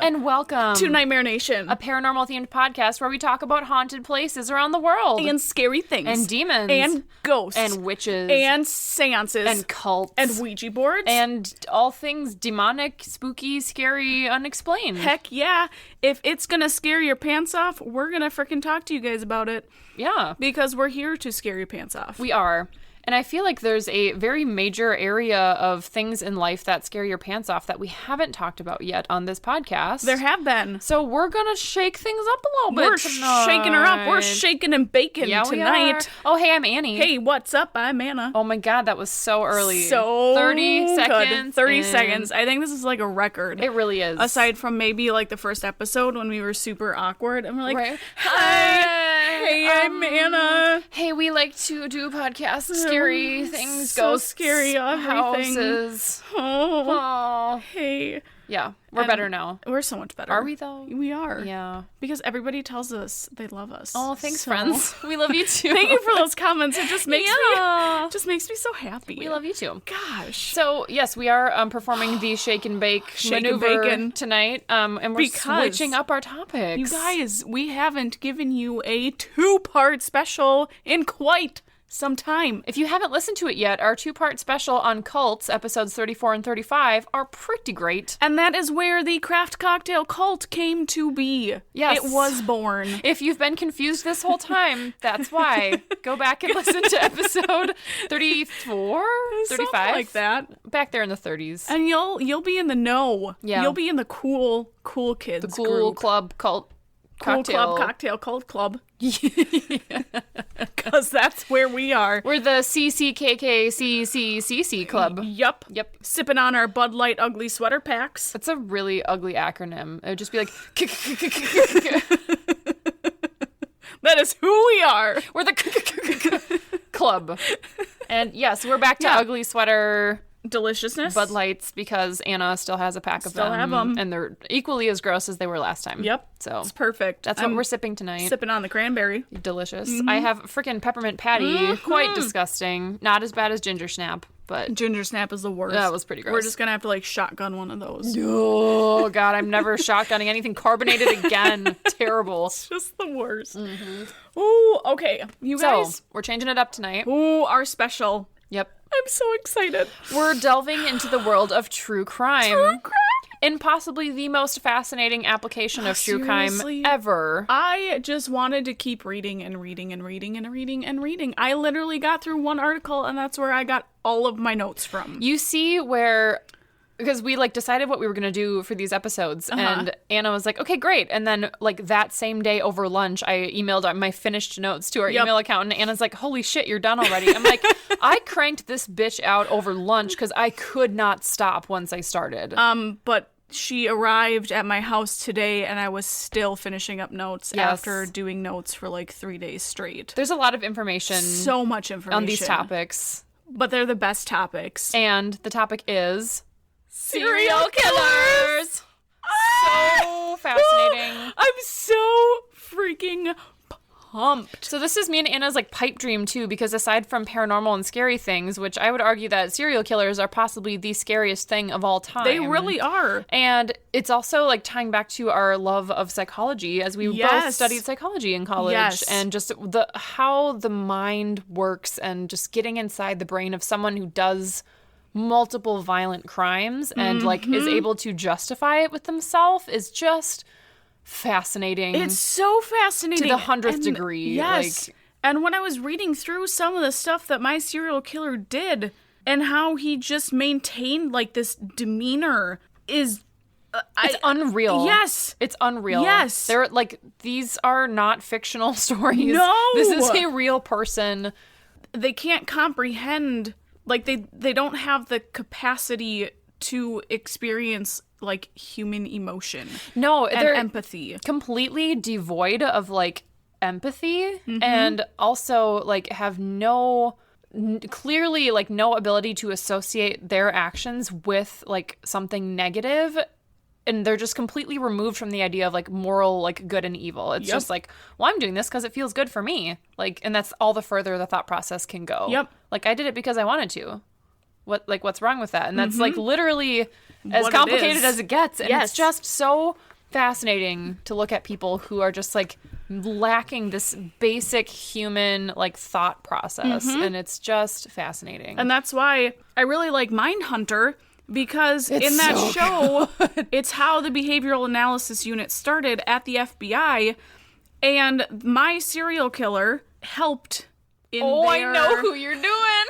And welcome to Nightmare Nation, a paranormal-themed podcast where we talk about haunted places around the world. And scary things. And demons. And ghosts. And witches. And seances. And cults. And Ouija boards. And all things demonic, spooky, scary, unexplained. Heck yeah. If it's gonna scare your pants off, we're gonna frickin' talk to you guys about it. Yeah. Because we're here to scare your pants off. We are. And I feel like there's a very major area of things in life that scare your pants off that we haven't talked about yet on this podcast. There have been. So we're going to shake things up a little bit tonight. We're shaking her up. We're shaking and baking tonight. We are. Oh, hey, I'm Annie. Hey, what's up? I'm Anna. Oh my God, that was so early. So 30 seconds. 30 seconds. I think this is like a record. It really is. Aside from maybe like the first episode when we were super awkward and we're like, right. Hi. Hey, I'm Anna. Hey, we like to do podcasts. Scary things, so ghosts, scary, everything. houses. Oh. Hey. Yeah, we're better now. We're so much better. Are we though? We are. Yeah. Because everybody tells us they love us. Oh, thanks, friends. We love you too. Thank you for those comments. It just makes me so happy. We love you too. Gosh. So yes, we are performing the shake and bake maneuver tonight, and we're switching up our topics. You guys, we haven't given you a 2-part special in quite some time. If you haven't listened to it yet, our 2-part special on cults, episodes 34 and 35, are pretty great. And that is where the craft cocktail cult came to be. Yes. It was born. If you've been confused this whole time, that's why. Go back and listen to episode 34, 35. Something like that. Back there in the 30s. And you'll be in the know. Yeah. You'll be in the cool kids The cool group. club cult. Cool Cocktail. club cocktail cult club. Because that's where we are. We're the CCKKCCCC club. Yep. Sipping on our Bud Light ugly sweater packs. That's a really ugly acronym. It would just be like... That is who we are. We're the club. And yes, we're back to ugly sweater... Deliciousness. Bud Lights, because Anna still has a pack of them. Still have them. And they're equally as gross as they were last time. Yep. So it's perfect. That's what we're sipping tonight. Sipping on the cranberry. Delicious. I have freaking peppermint patty. Quite disgusting. Not as bad as ginger snap, but... Ginger snap is the worst. That was pretty gross. We're just going to have to like shotgun one of those. Oh, God. I'm never shotgunning anything carbonated again. Terrible. It's just the worst. Mm-hmm. Ooh, okay. You guys. So, we're changing it up tonight. Ooh, our special. Yep. I'm so excited. We're delving into the world of true crime. True crime. And possibly the most fascinating application of true crime ever. I just wanted to keep reading and reading and reading and reading and reading. I literally got through one article, and that's where I got all of my notes from. You see where... Because we, like, decided what we were going to do for these episodes, and Anna was like, okay, great. And then, like, that same day over lunch, I emailed my finished notes to our email account, and Anna's like, holy shit, you're done already. I'm like, I cranked this bitch out over lunch because I could not stop once I started. But she arrived at my house today, and I was still finishing up notes after doing notes for, like, 3 days straight. There's a lot of information. So much information. On these topics. But they're the best topics. And the topic is... Serial killers! So fascinating. I'm so freaking pumped. So this is me and Anna's like pipe dream too, because aside from paranormal and scary things, which I would argue that serial killers are possibly the scariest thing of all time. They really are. And it's also like tying back to our love of psychology, as we both studied psychology in college, and just how the mind works, and just getting inside the brain of someone who does multiple violent crimes and like is able to justify it with themselves is just fascinating. It's so fascinating. To the 100th degree. Yes. And when I was reading through some of the stuff that my serial killer did and how he just maintained like this demeanor is... it's unreal. Yes. It's unreal. Yes. They're like, these are not fictional stories. No. This is a real person. They can't comprehend... Like, they don't have the capacity to experience, like, human emotion. No, and they're empathy. Completely devoid of, like, empathy. And also, like, have clearly, like, no ability to associate their actions with, like, something negative. And they're just completely removed from the idea of, like, moral, like, good and evil. It's just like, well, I'm doing this because it feels good for me. Like, and that's all the further the thought process can go. Yep. Like, I did it because I wanted to. what's wrong with that? And that's like literally as What complicated as it gets. And Yes. it's just so fascinating to look at people who are just like lacking this basic human like thought process. And it's just fascinating. And that's why I really like Mindhunter, because It's in that so show, it's how the behavioral analysis unit started at the FBI, and my serial killer helped in I their... know who you're doing.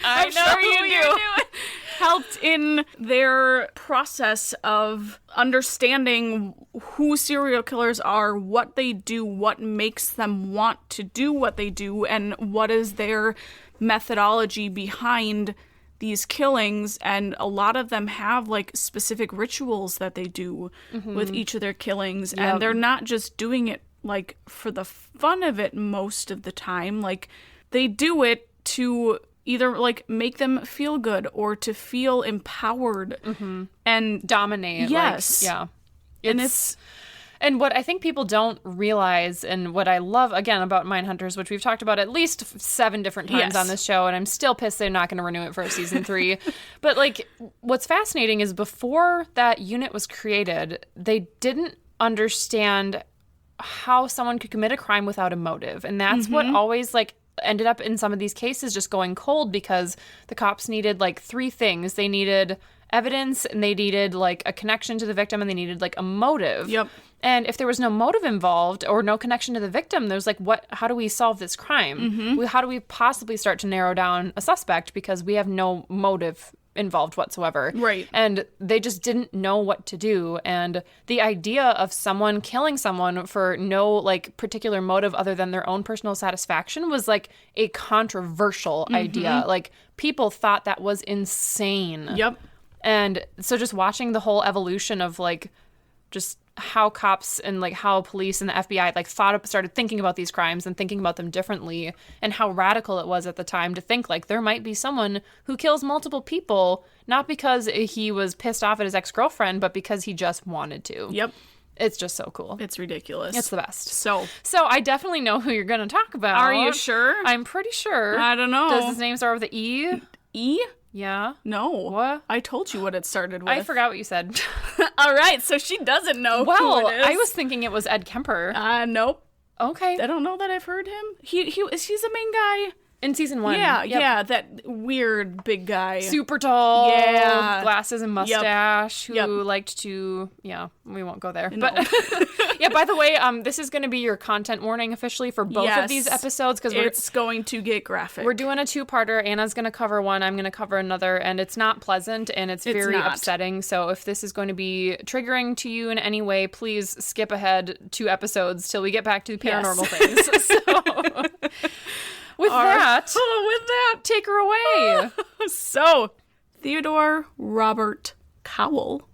I'm sure you do. Helped in their process of understanding who serial killers are, what they do, what makes them want to do what they do, and what is their methodology behind these killings. And a lot of them have like specific rituals that they do with each of their killings. And they're not just doing it like for the fun of it most of the time. Like they do it to either like make them feel good or to feel empowered and Dominate. Yes. Like, yeah. And what I think people don't realize, and what I love, again, about Mindhunters, which we've talked about at least 7 different times Yes. on this show, and I'm still pissed they're not going to renew it for season 3. But, like, what's fascinating is before that unit was created, they didn't understand how someone could commit a crime without a motive. And that's what always, like, ended up in some of these cases just going cold, because the cops needed, like, 3 things. They needed evidence, and they needed like a connection to the victim, and they needed like a motive. Yep. And if there was no motive involved or no connection to the victim, there's like, how do we solve this crime? How do we possibly start to narrow down a suspect, because we have no motive involved whatsoever. Right. And they just didn't know what to do. And the idea of someone killing someone for no like particular motive other than their own personal satisfaction was like a controversial idea. Like people thought that was insane. Yep. And so just watching the whole evolution of like just how cops and like how police and the FBI like started thinking about these crimes and thinking about them differently, and how radical it was at the time to think like there might be someone who kills multiple people, not because he was pissed off at his ex-girlfriend, but because he just wanted to. Yep. It's just so cool. It's ridiculous. It's the best. So I definitely know who you're going to talk about. are you sure? I'm pretty sure. I don't know. Does his name start with an E? E? Yeah. No. What? I told you what it started with. I forgot what you said. All right, so she doesn't know Well, who it is. I was thinking it was Ed Kemper. Nope. Okay. I don't know that I've heard him. He's the main guy. In season 1. Yeah, Yep. yeah, that weird big guy. Super tall, Yeah. glasses and mustache, Yep. who liked to, we won't go there. No. But yeah, by the way, this is going to be your content warning officially for both of these Yes. episodes, because It's going to get graphic. we're doing a 2-parter. Anna's going to cover one, I'm going to cover another, and it's not pleasant and it's very not. upsetting. So if this is going to be triggering to you in any way, please skip ahead 2 episodes till we get back to paranormal things. So with that, take her away. So, Theodore Robert Cowell,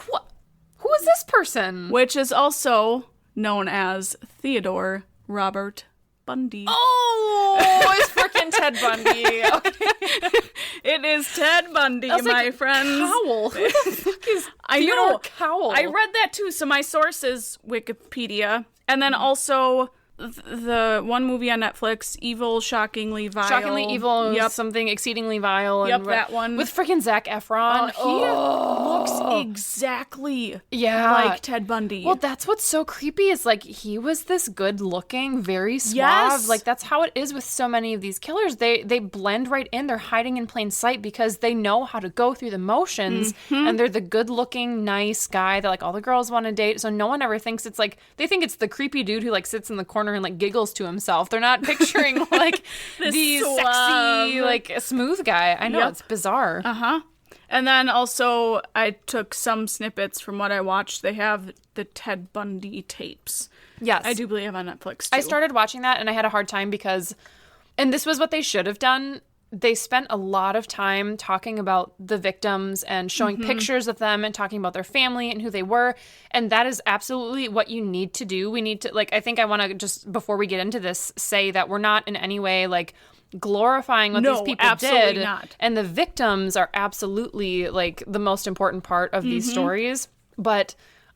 What? Who is this person? which is also known as Theodore Robert Bundy. Oh, it's freaking Ted Bundy. Okay. It is Ted Bundy, I was my like, friends. Cowell. Who the fuck is I Theodore know. Cowell? I read that too. So my source is Wikipedia, and then also the one movie on Netflix, Evil, Shockingly Vile. Shockingly Evil, Yep. something exceedingly vile. Yep, And that one. with freaking Zac Efron. He looks exactly Yeah. like Ted Bundy. Well, that's what's so creepy is like he was this good-looking, very suave. Yes. Like that's how it is with so many of these killers. They blend right in. They're hiding in plain sight because they know how to go through the motions, and they're the good-looking, nice guy that like all the girls want to date. So no one ever thinks it's like they think it's the creepy dude who like sits in the corner and like giggles to himself. They're not picturing like the sexy, like smooth guy. I know, Yep. it's bizarre. And then also, I took some snippets from what I watched. They have the Ted Bundy tapes. Yes. I do believe on Netflix, too. I started watching that and I had a hard time because, and this was what they should have done. They spent a lot of time talking about the victims and showing pictures of them and talking about their family and who they were. And that is absolutely what you need to do. We need to, like, I think I want to just, before we get into this, say that we're not in any way, like, glorifying what these people absolutely did. not. And the victims are absolutely, like, the most important part of these stories. But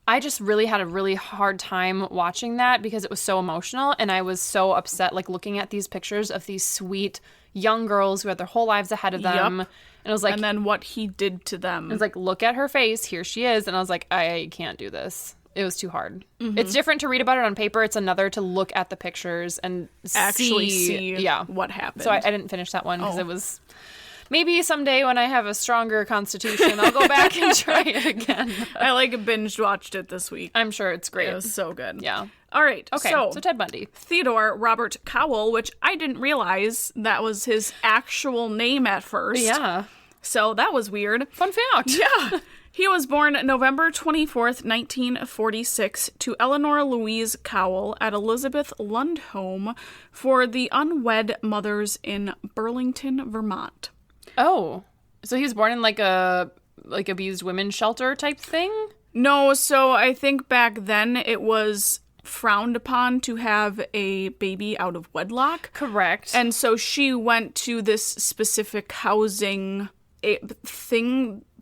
I just really had a really hard time watching that because it was so emotional, and I was so upset, like, looking at these pictures of these sweet young girls who had their whole lives ahead of them. Yep. And it was like... And then what he did to them. It was like, look at her face. Here she is. And I was like, I can't do this. It was too hard. Mm-hmm. It's different to read about it on paper. It's another to look at the pictures and actually see what happened. So I didn't finish that one because it was... Maybe someday when I have a stronger constitution, I'll go back and try it again. I binge watched it this week. I'm sure it's great. It was so good. Yeah. All right. Okay. So Ted Bundy. Theodore Robert Cowell, which I didn't realize that was his actual name at first. Yeah. So that was weird. Fun fact. Yeah. He was born November 24th, 1946, to Eleanor Louise Cowell at Elizabeth Lund Home for the unwed mothers in Burlington, Vermont. Oh, so he was born in a abused women's shelter type thing? No, so I think back then it was frowned upon to have a baby out of wedlock. Correct. And so she went to this specific housing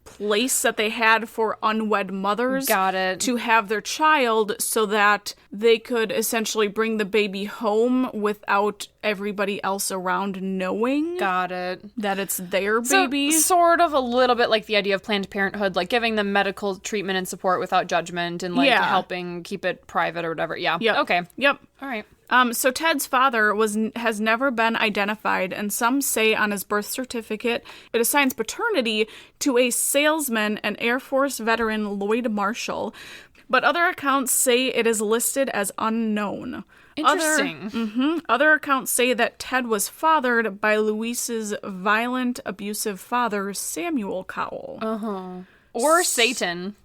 place that they had for unwed mothers. Got it. To have their child so that they could essentially bring the baby home without everybody else around knowing. Got it. That it's their baby. So, sort of a little bit like the idea of Planned Parenthood, like giving them medical treatment and support without judgment and helping keep it private or whatever. Yeah. Yep. Okay. Yep. All right. So Ted's father has never been identified, and some say on his birth certificate it assigns paternity to a salesman and Air Force veteran Lloyd Marshall, but other accounts say it is listed as unknown. Interesting. Other accounts say that Ted was fathered by Louise's violent, abusive father, Samuel Cowell. Uh-huh. Or Satan.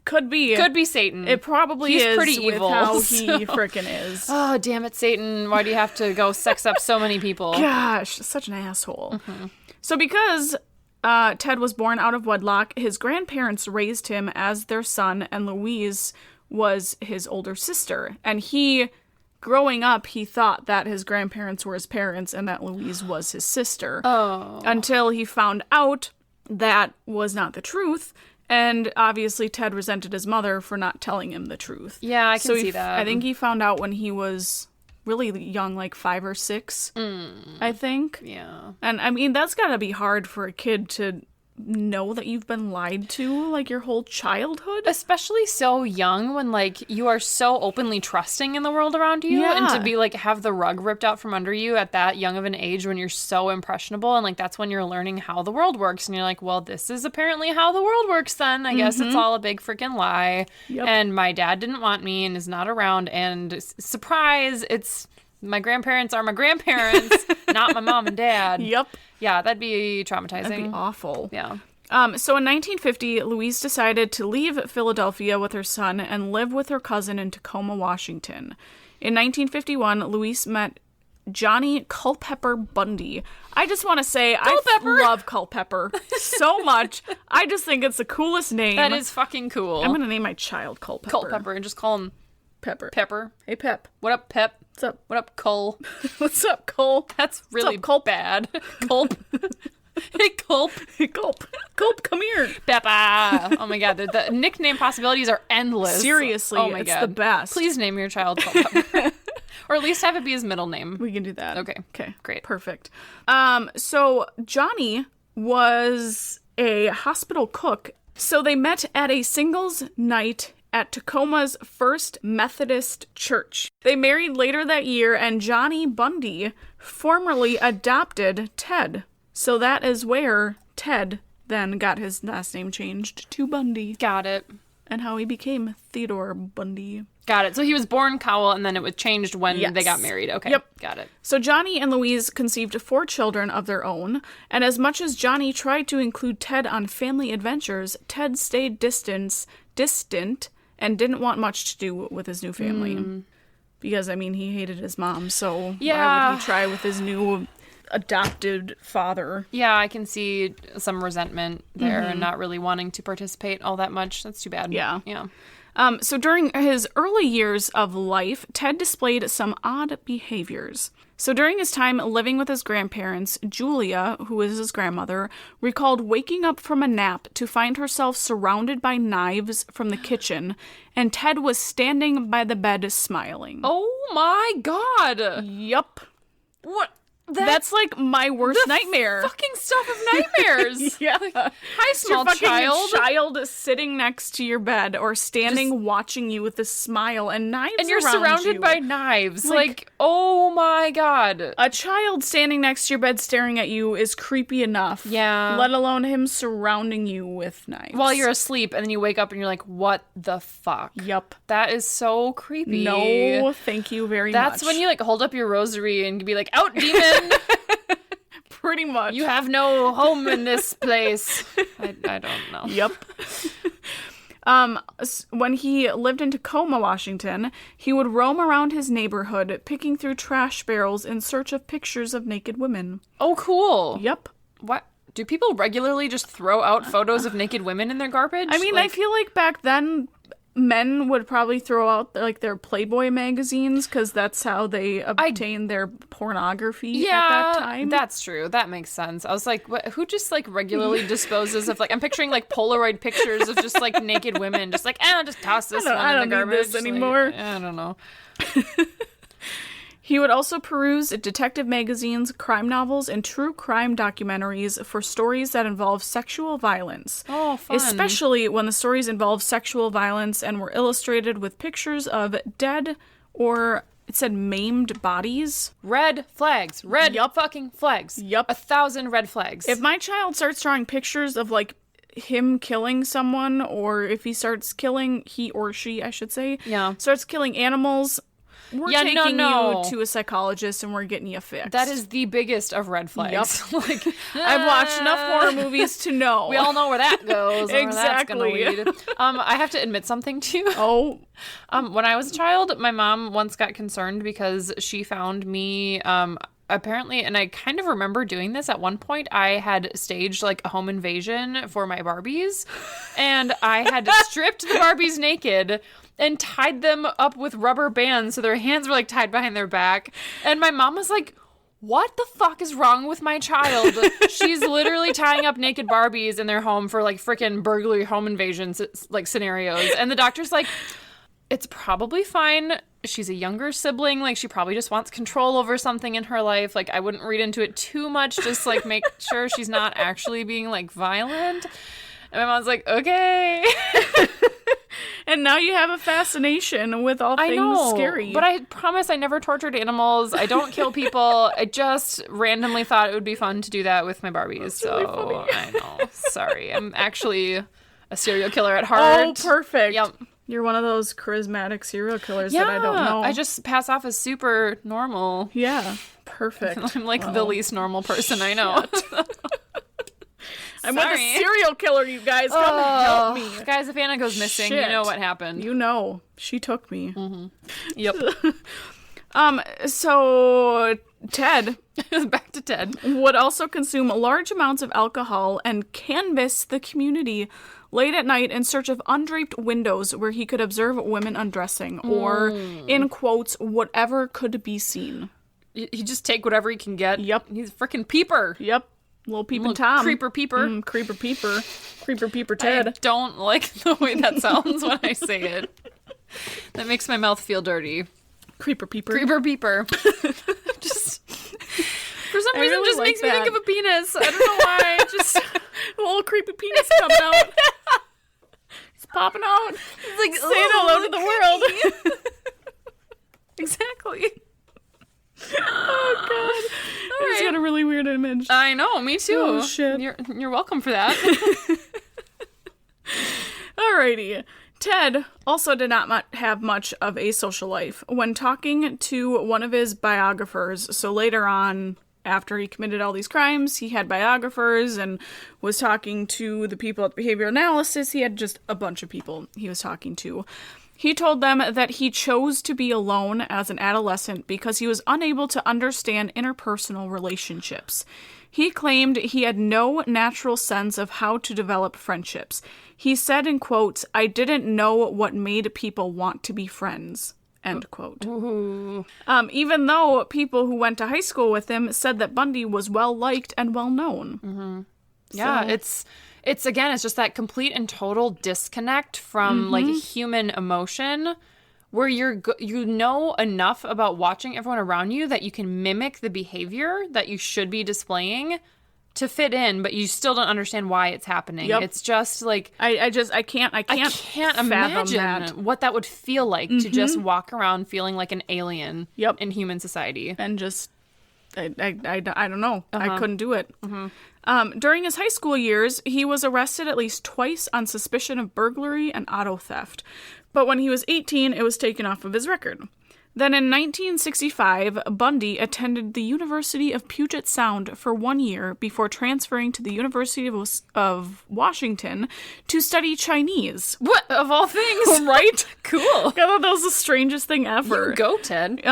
Could be. Could be Satan. It probably He's is pretty evil, with how he frickin' is. Oh, damn it, Satan. Why do you have to go sex up so many people? Gosh, such an asshole. Mm-hmm. So because Ted was born out of wedlock, his grandparents raised him as their son, and Louise was his older sister. And he, growing up, he thought that his grandparents were his parents and that Louise was his sister. Oh. Until he found out that was not the truth. And obviously, Ted resented his mother for not telling him the truth. Yeah, I can see that. I think he found out when he was really young, like 5 or 6, I think. Yeah. And I mean, that's gotta be hard for a kid to know that you've been lied to, like, your whole childhood. Especially so young when, like, you are so openly trusting in the world around you. Yeah. And to be, like, have the rug ripped out from under you at that young of an age when you're so impressionable. And, like, that's when you're learning how the world works. And you're like, well, this is apparently how the world works then. I guess it's all a big freaking lie. Yep. And my dad didn't want me and is not around. And surprise, it's... My grandparents are my grandparents, not my mom and dad. Yep. Yeah, that'd be traumatizing. That'd be awful. Yeah. So in 1950, Louise decided to leave Philadelphia with her son and live with her cousin in Tacoma, Washington. In 1951, Louise met Johnny Culpepper Bundy. I just want to say, Culpepper. I love Culpepper so much. I just think it's the coolest name. That is fucking cool. I'm going to name my child Culpepper. Culpepper and just call him Pepper. Pepper. Hey, Pep. What up, Pep? What's up? What up, Cole? What's up, Cole? That's really Culp? bad. Culp. Hey, Culp. Hey, Culp. Culp, come here. Peppa. Oh my god, the nickname possibilities are endless. Seriously, oh my it's god. the best. Please name your child Culpepper. Or at least have it be his middle name. We can do that. Okay. Okay. Great. Perfect. So Johnny was a hospital cook. So they met at a singles night at Tacoma's First Methodist Church. They married later that year, and Johnny Bundy formerly adopted Ted. So that is where Ted then got his last name changed to Bundy. Got it. And how he became Theodore Bundy. Got it. So he was born Cowell, and then it was changed when they got married. Okay. Yep. Got it. So Johnny and Louise conceived 4 children of their own, and as much as Johnny tried to include Ted on family adventures, Ted stayed distant, and didn't want much to do with his new family. Because, I mean, he hated his mom, so why would he try with his new adopted father? Yeah, I can see some resentment there and not really wanting to participate all that much. That's too bad. Yeah. Yeah. So during his early years of life, Ted displayed some odd behaviors. So during his time living with his grandparents, Julia, who is his grandmother, recalled waking up from a nap to find herself surrounded by knives from the kitchen, and Ted was standing by the bed smiling. Oh my god! Yup. What? That's like my worst nightmare. Fucking stuff of nightmares. Yeah. Like, hi, small child sitting next to your bed or standing watching you with a smile and knives and you're around surrounded you. by knives. Like, oh my God. A child standing next to your bed staring at you is creepy enough. Yeah. Let alone him surrounding you with knives. While you're asleep, and then you wake up and you're like, what the fuck? Yup. That is so creepy. No, thank you very much. That's when you like hold up your rosary and be like, out, demon! Pretty much. You have no home in this place. I don't know. Yep. When he lived in Tacoma, Washington, he would roam around his neighborhood, picking through trash barrels in search of pictures of naked women. Oh, cool. Yep. What? Do people regularly just throw out photos of naked women in their garbage? I mean, I feel like back then, men would probably throw out like their Playboy magazines because that's how they obtained their pornography at that time. That's true. That makes sense. I was like, who just like regularly disposes of like, I'm picturing like Polaroid pictures of just like naked women, just like, just toss this one in the garbage. Need this anymore. Like, I don't know. He would also peruse detective magazines, crime novels, and true crime documentaries for stories that involve sexual violence. Oh, fun. Especially when the stories involved sexual violence and were illustrated with pictures of dead or, it said, maimed bodies. Red flags. Red fucking flags. Yup. 1,000 red flags. If my child starts drawing pictures of, like, him killing someone, or if he starts killing, he or she, I should say, starts killing animals, we're taking you to a psychologist and we're getting you fixed. That is the biggest of red flags. Yep. Like, I've watched enough horror movies to know. We all know where that goes. Exactly. Where that's gonna lead. I have to admit something to you. Oh. When I was a child, my mom once got concerned because she found me apparently, and I kind of remember doing this at one point, I had staged like a home invasion for my Barbies, and I had stripped the Barbies naked and tied them up with rubber bands so their hands were like tied behind their back. And my mom was like, what the fuck is wrong with my child? She's literally tying up naked Barbies in their home for like freaking burglary home invasions like scenarios. And the doctor's like, it's probably fine. She's a younger sibling. Like, she probably just wants control over something in her life. Like, I wouldn't read into it too much. Just like make sure she's not actually being like violent. And my mom's like, okay. And now you have a fascination with all things scary. But I promise I never tortured animals. I don't kill people. I just randomly thought it would be fun to do that with my Barbies. That's really funny. I know. Sorry. I'm actually a serial killer at heart. Oh, perfect. Yep. You're one of those charismatic serial killers that I don't know. I just pass off as super normal. Yeah. Perfect. I'm like the least normal person I know. I'm with a serial killer, you guys. Come and help me. Guys, if Anna goes missing, you know what happened. You know. She took me. Mm-hmm. Yep. So Ted. Back to Ted. Would also consume large amounts of alcohol and canvass the community late at night in search of undraped windows where he could observe women undressing or, in quotes, whatever could be seen. He just take whatever he can get. Yep. He's a freaking peeper. Yep. Little peeping Tom. Creeper peeper. Creeper peeper. Creeper peeper Ted. I don't like the way that sounds when I say it. That makes my mouth feel dirty. Creeper peeper. Creeper peeper. Just for some reason really just like makes me think that. of a penis. I don't know why. Just a little creepy penis coming out. It's popping out. It's like saying hello to the world. Exactly. Oh god. I just got a really weird image. I know, me too. Oh shit. You're welcome for that. Alrighty. Ted also did not have much of a social life. When talking to one of his biographers, so later on, after he committed all these crimes, he had biographers and was talking to the people at behavioral analysis. He had just a bunch of people he was talking to. He told them that he chose to be alone as an adolescent because he was unable to understand interpersonal relationships. He claimed he had no natural sense of how to develop friendships. He said in quotes, "I didn't know what made people want to be friends." End quote. Even though people who went to high school with him said that Bundy was well-liked and well-known. Mm-hmm. Yeah, it's again, it's just that complete and total disconnect from like human emotion where you know enough about watching everyone around you that you can mimic the behavior that you should be displaying to fit in, but you still don't understand why it's happening. Yep. It's just like I can't imagine what that would feel like to just walk around feeling like an alien in human society. And just I don't know. I couldn't do it. During his high school years, he was arrested at least twice on suspicion of burglary and auto theft. But when he was 18, it was taken off of his record. Then in 1965, Bundy attended the University of Puget Sound for 1 year before transferring to the University of Washington to study Chinese. What, of all things? Right? Cool. I thought that was the strangest thing ever. You go, Ted.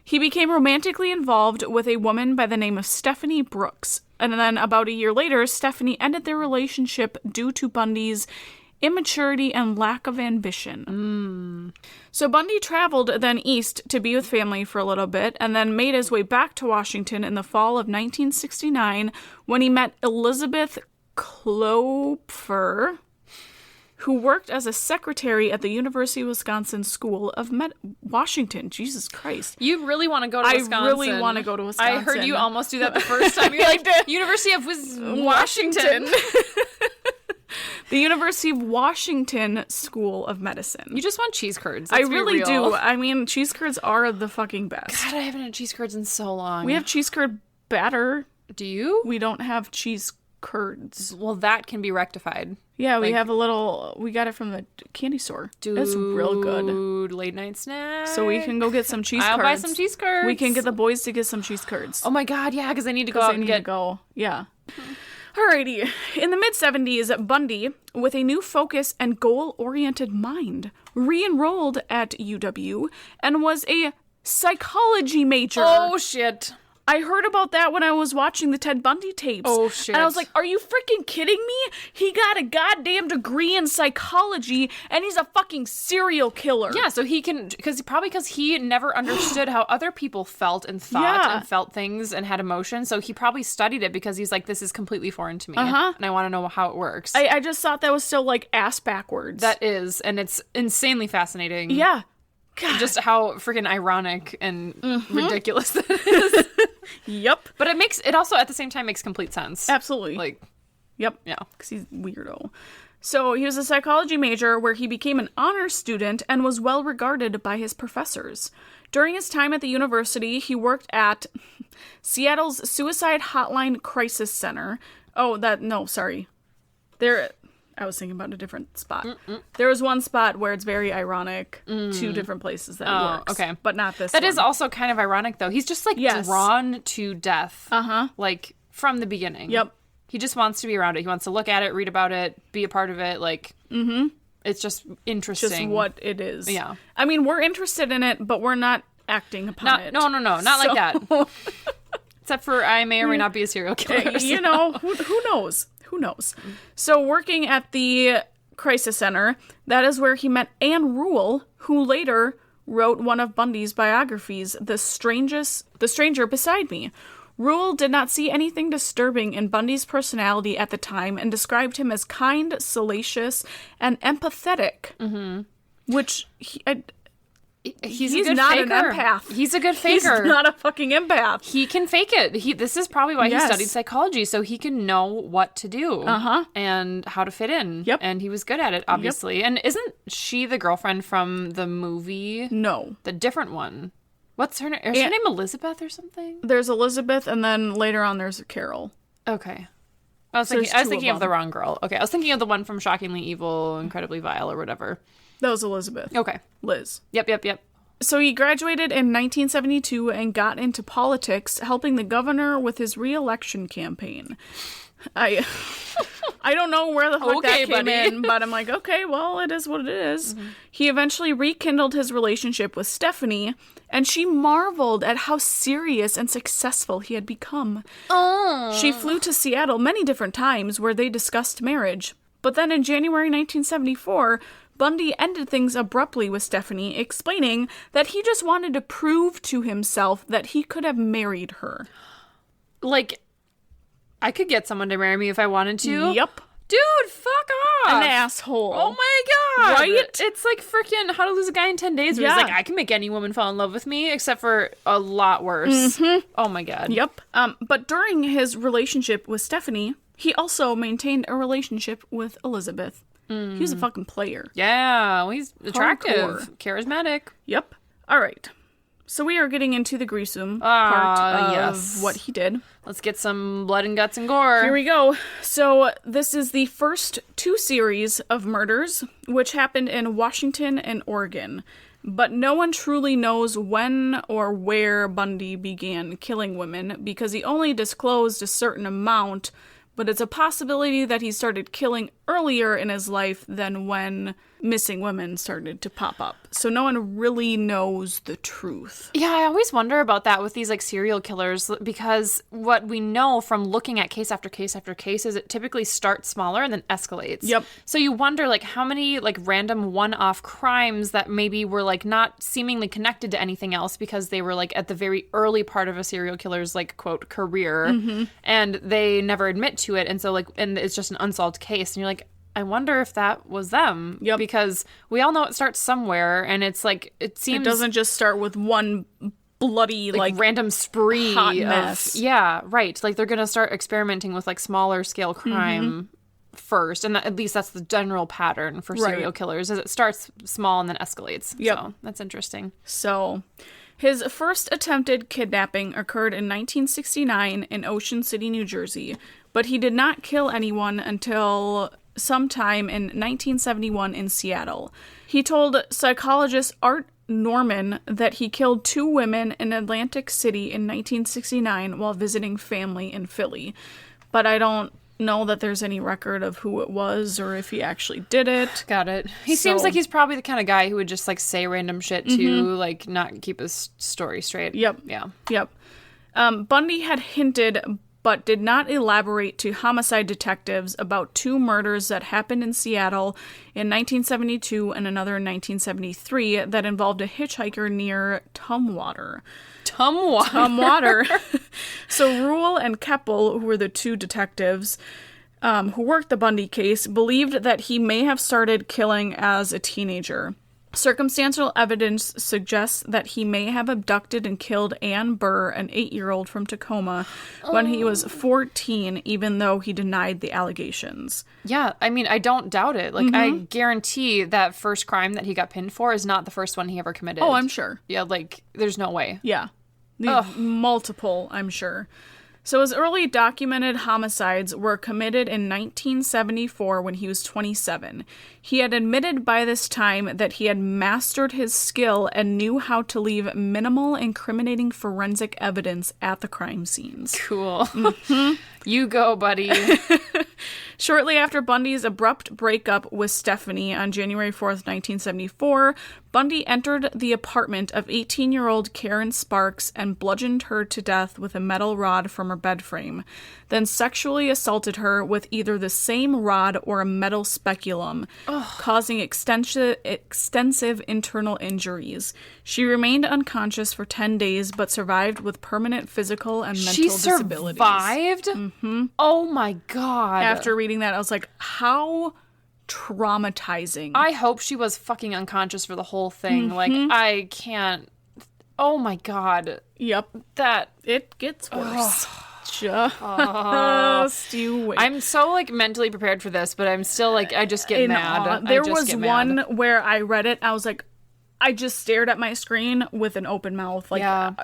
He became romantically involved with a woman by the name of Stephanie Brooks. And then about a year later, Stephanie ended their relationship due to Bundy's immaturity and lack of ambition. So Bundy traveled then east to be with family for a little bit and then made his way back to Washington in the fall of 1969 when he met Elizabeth Klopfer, who worked as a secretary at the University of Wisconsin School of Washington. Jesus Christ. You really want to go to Wisconsin. I really want to go to Wisconsin. I heard you almost do that the first time. You're like, University of Washington. The University of Washington School of Medicine. You just want cheese curds. I really do. I mean, cheese curds are the fucking best. God, I haven't had cheese curds in so long. We have cheese curd batter. Do you? We don't have cheese curds. Well, that can be rectified. Yeah, we have we got it from the candy store. Dude, it's real good. Late night snack. So we can go get some cheese curds. I'll buy some cheese curds. We can get the boys to get some cheese curds. Oh my God, yeah, because I need to go out and get... Yeah. Alrighty. In the mid-70s, Bundy, with a new focus and goal-oriented mind, re-enrolled at UW and was a psychology major. Oh, shit. I heard about that when I was watching the Ted Bundy tapes. Oh, shit. And I was like, are you freaking kidding me? He got a goddamn degree in psychology, and he's a fucking serial killer. Yeah, so he can, because he never understood how other people felt and thought and felt things and had emotions. So he probably studied it because he's like, this is completely foreign to me. And I want to know how it works. I just thought that was still like ass backwards. That is, and it's insanely fascinating. Yeah. God. Just how freaking ironic and ridiculous that is. Yep. But it also at the same time makes complete sense. Absolutely. Like, yep. Yeah. Because he's weirdo. So he was a psychology major where he became an honor student and was well regarded by his professors. During his time at the university, he worked at Seattle's Suicide Hotline Crisis Center. I was thinking about a different spot. There was one spot where it's very ironic. Two different places that works. Okay. But not this one. That is also kind of ironic, though. He's just, like, drawn to death. Like, from the beginning. Yep. He just wants to be around it. He wants to look at it, read about it, be a part of it. Like, it's just interesting. Just what it is. Yeah. I mean, we're interested in it, but we're not acting upon it. No. Not like that. Except for I may or may not be a serial killer. You know, who knows? Who knows? So working at the crisis center, that is where he met Anne Rule, who later wrote one of Bundy's biographies, The Stranger Beside Me. Rule did not see anything disturbing in Bundy's personality at the time and described him as kind, salacious, and empathetic. Which he's not faker. An empath. He's a good faker. He's not a fucking empath. He can fake it. This is probably why he studied psychology, so he can know what to do and how to fit in. Yep. And he was good at it, obviously. Yep. And isn't she the girlfriend from the movie? No. The different one. What's her name? Is her name Elizabeth or something? There's Elizabeth, and then later on there's Carol. Okay. I was thinking of the wrong girl. Okay, I was thinking of the one from Shockingly Evil, Incredibly Vile, or whatever. That was Elizabeth. Okay. Liz. Yep. So he graduated in 1972 and got into politics, helping the governor with his re-election campaign. I don't know where the fuck that came in, but I'm like, okay, well, it is what it is. He eventually rekindled his relationship with Stephanie, and she marveled at how serious and successful he had become. Oh. She flew to Seattle many different times where they discussed marriage. But then in January 1974, Bundy ended things abruptly with Stephanie, explaining that he just wanted to prove to himself that he could have married her. Like, I could get someone to marry me if I wanted to? Yep. Dude, fuck off. An asshole. Oh my Right? It's like freaking How to Lose a Guy in 10 Days. Where he's like, I can make any woman fall in love with me, except for a lot worse. Oh my God. Yep. But during his relationship with Stephanie, he also maintained a relationship with Elizabeth. He was a fucking player. Yeah, well, he's attractive, charismatic. Yep. All right. So we are getting into the gruesome part of what he did. Let's get some blood and guts and gore. Here we go. So this is the first 2 series of murders, which happened in Washington and Oregon. But no one truly knows when or where Bundy began killing women, because he only disclosed a certain amount, but it's a possibility that he started killing earlier in his life than when missing women started to pop up. So no one really knows the truth. Yeah, I always wonder about that with these like serial killers, because what we know from looking at case after case after case is it typically starts smaller and then escalates. Yep. So you wonder like how many like random one-off crimes that maybe were like not seemingly connected to anything else because they were like at the very early part of a serial killer's like quote career, and they never admit to it, and so like and it's just an unsolved case, and you're like, I wonder if that was them. Yep. Because we all know it starts somewhere, and it's like, it seems... It doesn't just start with one bloody, like random spree hot mess. Yeah, right. Like, they're going to start experimenting with, like, smaller scale crime first. And at least that's the general pattern for serial killers, is it starts small and then escalates. Yep. So, that's interesting. So... His first attempted kidnapping occurred in 1969 in Ocean City, New Jersey, but he did not kill anyone until sometime in 1971 in Seattle. He told psychologist Art Norman that he killed 2 women in Atlantic City in 1969 while visiting family in Philly, but I don't know that there's any record of who it was or if he actually did it. Got it. He seems like he's probably the kind of guy who would just like say random shit to like not keep his story straight. Yep. Yeah. Yep. Bundy had hinted but did not elaborate to homicide detectives about 2 murders that happened in Seattle in 1972 and another in 1973 that involved a hitchhiker near Tumwater. Tumwater. So Rule and Keppel, who were the 2 detectives who worked the Bundy case, believed that he may have started killing as a teenager. Circumstantial evidence suggests that he may have abducted and killed Ann Burr, an 8-year-old from Tacoma, when he was 14, even though he denied the allegations. Yeah, I mean, I don't doubt it. Like, I guarantee that first crime that he got pinned for is not the first one he ever committed. Oh, I'm sure. Yeah, like, there's no way. Yeah. Multiple, I'm sure. So his early documented homicides were committed in 1974 when he was 27. He had admitted by this time that he had mastered his skill and knew how to leave minimal incriminating forensic evidence at the crime scenes. Cool. You go, buddy. Shortly after Bundy's abrupt breakup with Stephanie on January 4th, 1974, Bundy entered the apartment of 18-year-old Karen Sparks and bludgeoned her to death with a metal rod from her bed frame, then sexually assaulted her with either the same rod or a metal speculum, causing extensive internal injuries. She remained unconscious for 10 days, but survived with permanent physical and mental disabilities. She survived? Mm-hmm. Oh my God. After reading that, I was like, how traumatizing. I hope she was fucking unconscious for the whole thing. Like, I can't. Oh my God. Yep. That. It gets worse. Just you wait. I'm so like mentally prepared for this, but I'm still like, I just get mad. There was one where I read it, I was like, I just stared at my screen with an open mouth. Like,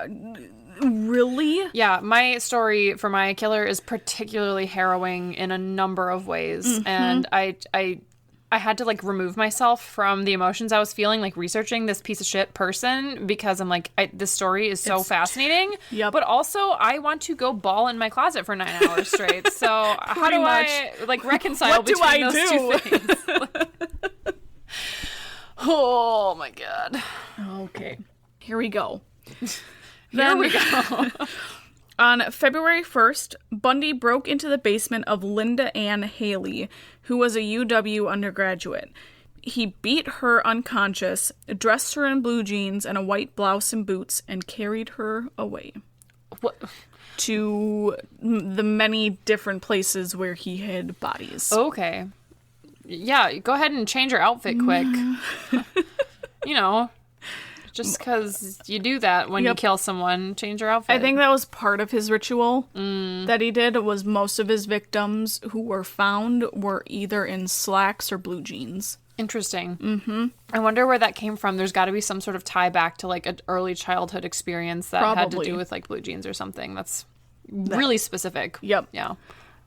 really? Yeah, my story for my killer is particularly harrowing in a number of ways. And I had to like remove myself from the emotions I was feeling, like researching this piece of shit person, because I'm like, this story is so fascinating. Yep. But also, I want to go bawl in my closet for 9 hours straight. So how do I like reconcile between those 2 things? Oh my God. Okay. Here we go. Here we go. On February 1st, Bundy broke into the basement of Linda Ann Haley, who was a UW undergraduate. He beat her unconscious, dressed her in blue jeans and a white blouse and boots, and carried her away. What? To the many different places where he hid bodies. Okay. yeah, go ahead and change your outfit quick. You know, just because you do that when you kill someone, change your outfit. I think that was part of his ritual that he did, was most of his victims who were found were either in slacks or blue jeans. Interesting. Mm-hmm. I wonder where that came from. There's got to be some sort of tie back to like an early childhood experience that had to do with like blue jeans or something. That's really specific. Yep. Yeah.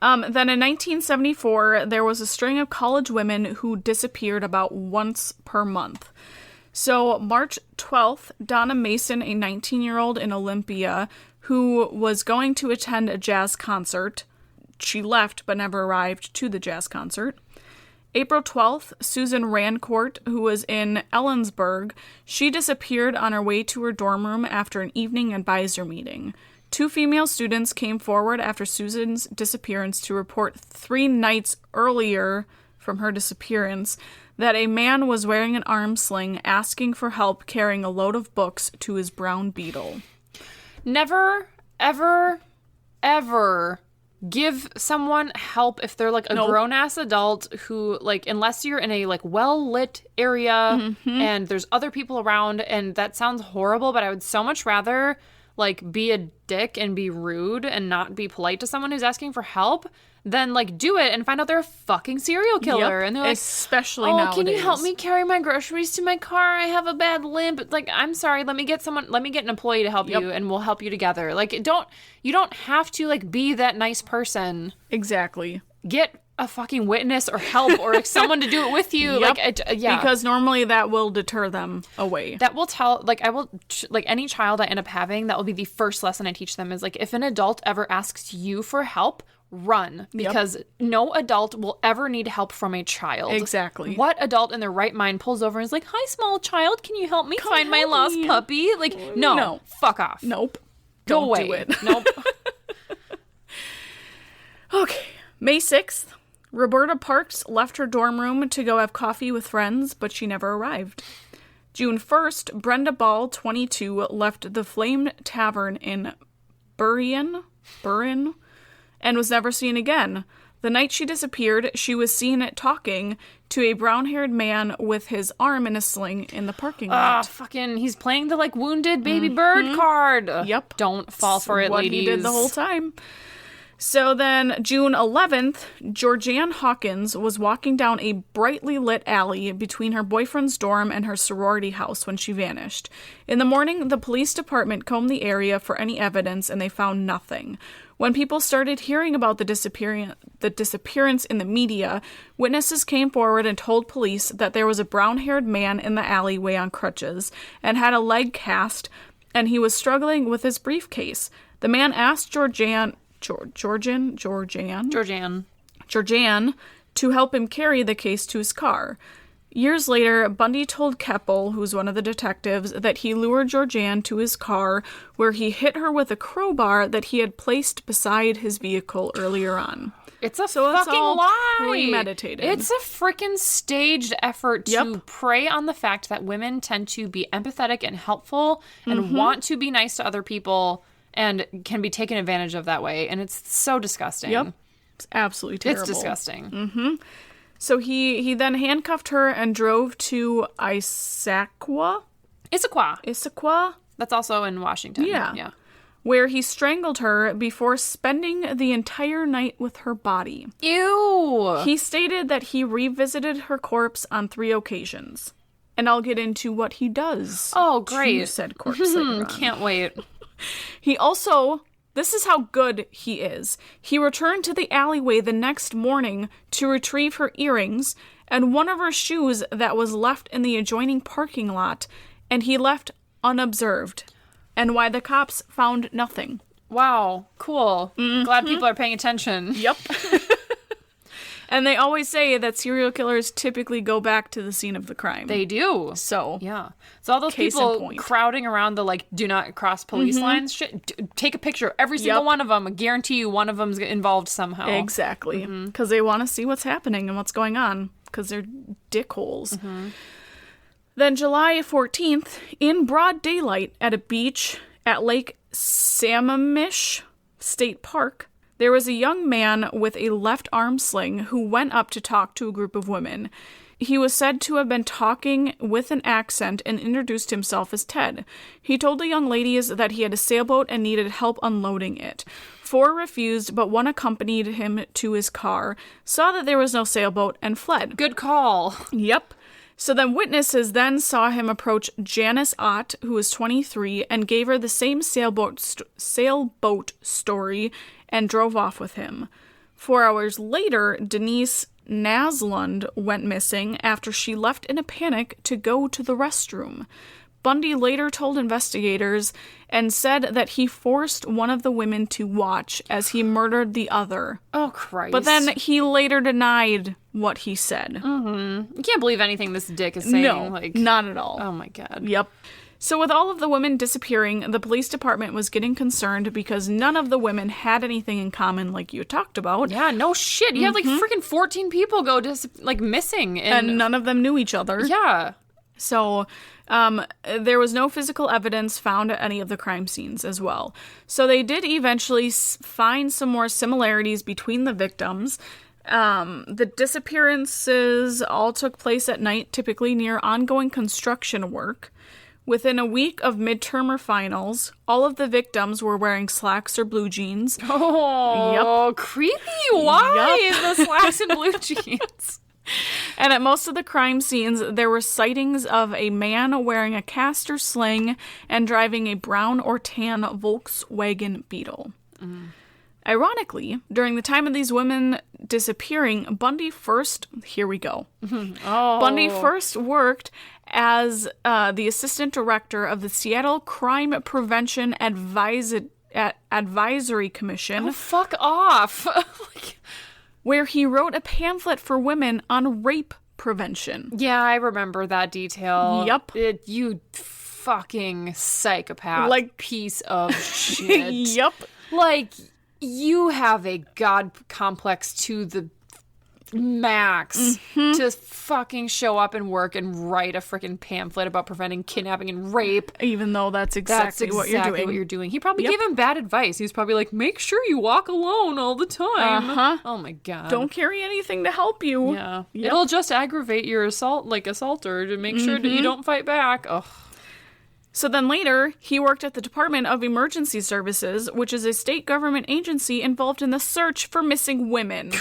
Then in 1974, there was a string of college women who disappeared about once per month. So March 12th, Donna Mason, a 19-year-old in Olympia, who was going to attend a jazz concert. She left but never arrived to the jazz concert. April 12th, Susan Rancourt, who was in Ellensburg, she disappeared on her way to her dorm room after an evening advisor meeting. 2 female students came forward after Susan's disappearance to report 3 nights earlier from her disappearance that a man was wearing an arm sling asking for help carrying a load of books to his brown beetle. Never, ever, ever give someone help if they're like a grown-ass adult who, like, unless you're in a like well-lit area and there's other people around, and that sounds horrible, but I would so much rather like be a dick and be rude and not be polite to someone who's asking for help than like do it and find out they're a fucking serial killer. And they're like, especially nowadays. Can you help me carry my groceries to my car? I have a bad limp. Like, I'm sorry, let me get an employee to help you and we'll help you together. Like, you don't have to like be that nice person. Exactly. Get a fucking witness or help or like someone to do it with you. Because normally that will deter them away. That will tell, like, I will, like, any child I end up having, that will be the first lesson I teach them is like, if an adult ever asks you for help, run, because no adult will ever need help from a child. Exactly. What adult in their right mind pulls over and is like, hi, small child, can you help me find my lost puppy? Like, no, fuck off. Nope. Go Don't away. Do it. Nope. Okay. May 6th. Roberta Parks left her dorm room to go have coffee with friends, but she never arrived. June 1st, Brenda Ball, 22, left the Flame Tavern in Burren, and was never seen again. The night she disappeared, she was seen talking to a brown-haired man with his arm in a sling in the parking lot. He's playing the, like, wounded baby bird card. Yep. Don't fall for it, ladies. What he did the whole time. So then, June 11th, Georgianne Hawkins was walking down a brightly lit alley between her boyfriend's dorm and her sorority house when she vanished. In the morning, the police department combed the area for any evidence, and they found nothing. When people started hearing about the disappearance in the media, witnesses came forward and told police that there was a brown-haired man in the alleyway on crutches and had a leg cast, and he was struggling with his briefcase. The man asked Georgianne to help him carry the case to his car. Years later, Bundy told Keppel, who's one of the detectives, that he lured Georgianne to his car, where he hit her with a crowbar that he had placed beside his vehicle earlier on. It's a fucking lie. Premeditated. It's a freaking staged effort to prey on the fact that women tend to be empathetic and helpful and want to be nice to other people and can be taken advantage of that way. And it's so disgusting. Yep. It's absolutely terrible. It's disgusting. Mm-hmm. So he then handcuffed her and drove to Issaquah? That's also in Washington. Yeah. Where he strangled her before spending the entire night with her body. Ew! He stated that he revisited her corpse on 3 occasions. And I'll get into what he does. Oh, great. To said corpse later on. Can't wait. He also, this is how good he is. He returned to the alleyway the next morning to retrieve her earrings and one of her shoes that was left in the adjoining parking lot, and he left unobserved. And why the cops found nothing. Wow, cool. Glad people are paying attention. Yep. And they always say that serial killers typically go back to the scene of the crime. They do. So, yeah. So all those people crowding around the, like, do not cross police lines shit, take a picture of every single one of them. I guarantee you one of them's involved somehow. Exactly. Because they want to see what's happening and what's going on. Because they're dickholes. Then July 14th, in broad daylight at a beach at Lake Sammamish State Park, There was a young man with a left arm sling who went up to talk to a group of women. He was said to have been talking with an accent and introduced himself as Ted. He told the young ladies that he had a sailboat and needed help unloading it. 4 refused, but 1 accompanied him to his car, saw that there was no sailboat, and fled. Good call. Yep. So then witnesses then saw him approach Janice Ott, who was 23, and gave her the same sailboat story and drove off with him. 4 hours later, Denise Naslund went missing after she left in a panic to go to the restroom. Bundy later told investigators and said that he forced one of the women to watch as he murdered the other. Oh, Christ. But then he later denied what he said. Mm-hmm. You can't believe anything this dick is saying. No, not at all. Oh, my God. Yep. So with all of the women disappearing, the police department was getting concerned because none of the women had anything in common, like you talked about. Yeah, no shit. You had like freaking 14 people go missing. And none of them knew each other. Yeah. So there was no physical evidence found at any of the crime scenes as well. So they did eventually find some more similarities between the victims. The disappearances all took place at night, typically near ongoing construction work. Within a week of midterm or finals, all of the victims were wearing slacks or blue jeans. Oh, yep. Creepy. Why the slacks and blue jeans? And at most of the crime scenes, there were sightings of a man wearing a castor sling and driving a brown or tan Volkswagen Beetle. Ironically, during the time of these women disappearing, Bundy first worked as the assistant director of the Seattle Crime Prevention Advisory Commission. Oh, fuck off. Where he wrote a pamphlet for women on rape prevention. Yeah, I remember that detail. Yup. You fucking psychopath. Piece of shit. Yup. You have a god complex to the max to fucking show up and work and write a freaking pamphlet about preventing kidnapping and rape. Even though that's exactly what you're doing. He probably gave him bad advice. He was probably like, make sure you walk alone all the time. Oh my God. Don't carry anything to help you. Yeah. Yep. It'll just aggravate your assaulter to make sure that you don't fight back. Ugh. So then later, he worked at the Department of Emergency Services, which is a state government agency involved in the search for missing women.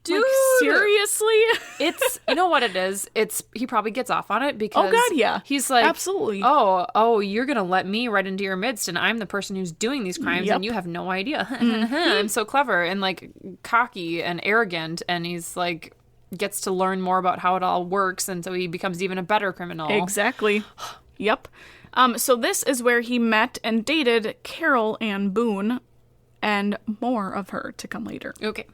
Dude, seriously? It's, you know what it is? He probably gets off on it because he's like, absolutely. Oh, you're going to let me right into your midst and I'm the person who's doing these crimes and you have no idea. I'm so clever and cocky and arrogant, and he's gets to learn more about how it all works, and so he becomes even a better criminal. Exactly. Yep. So this is where he met and dated Carol Ann Boone, and more of her to come later. Okay.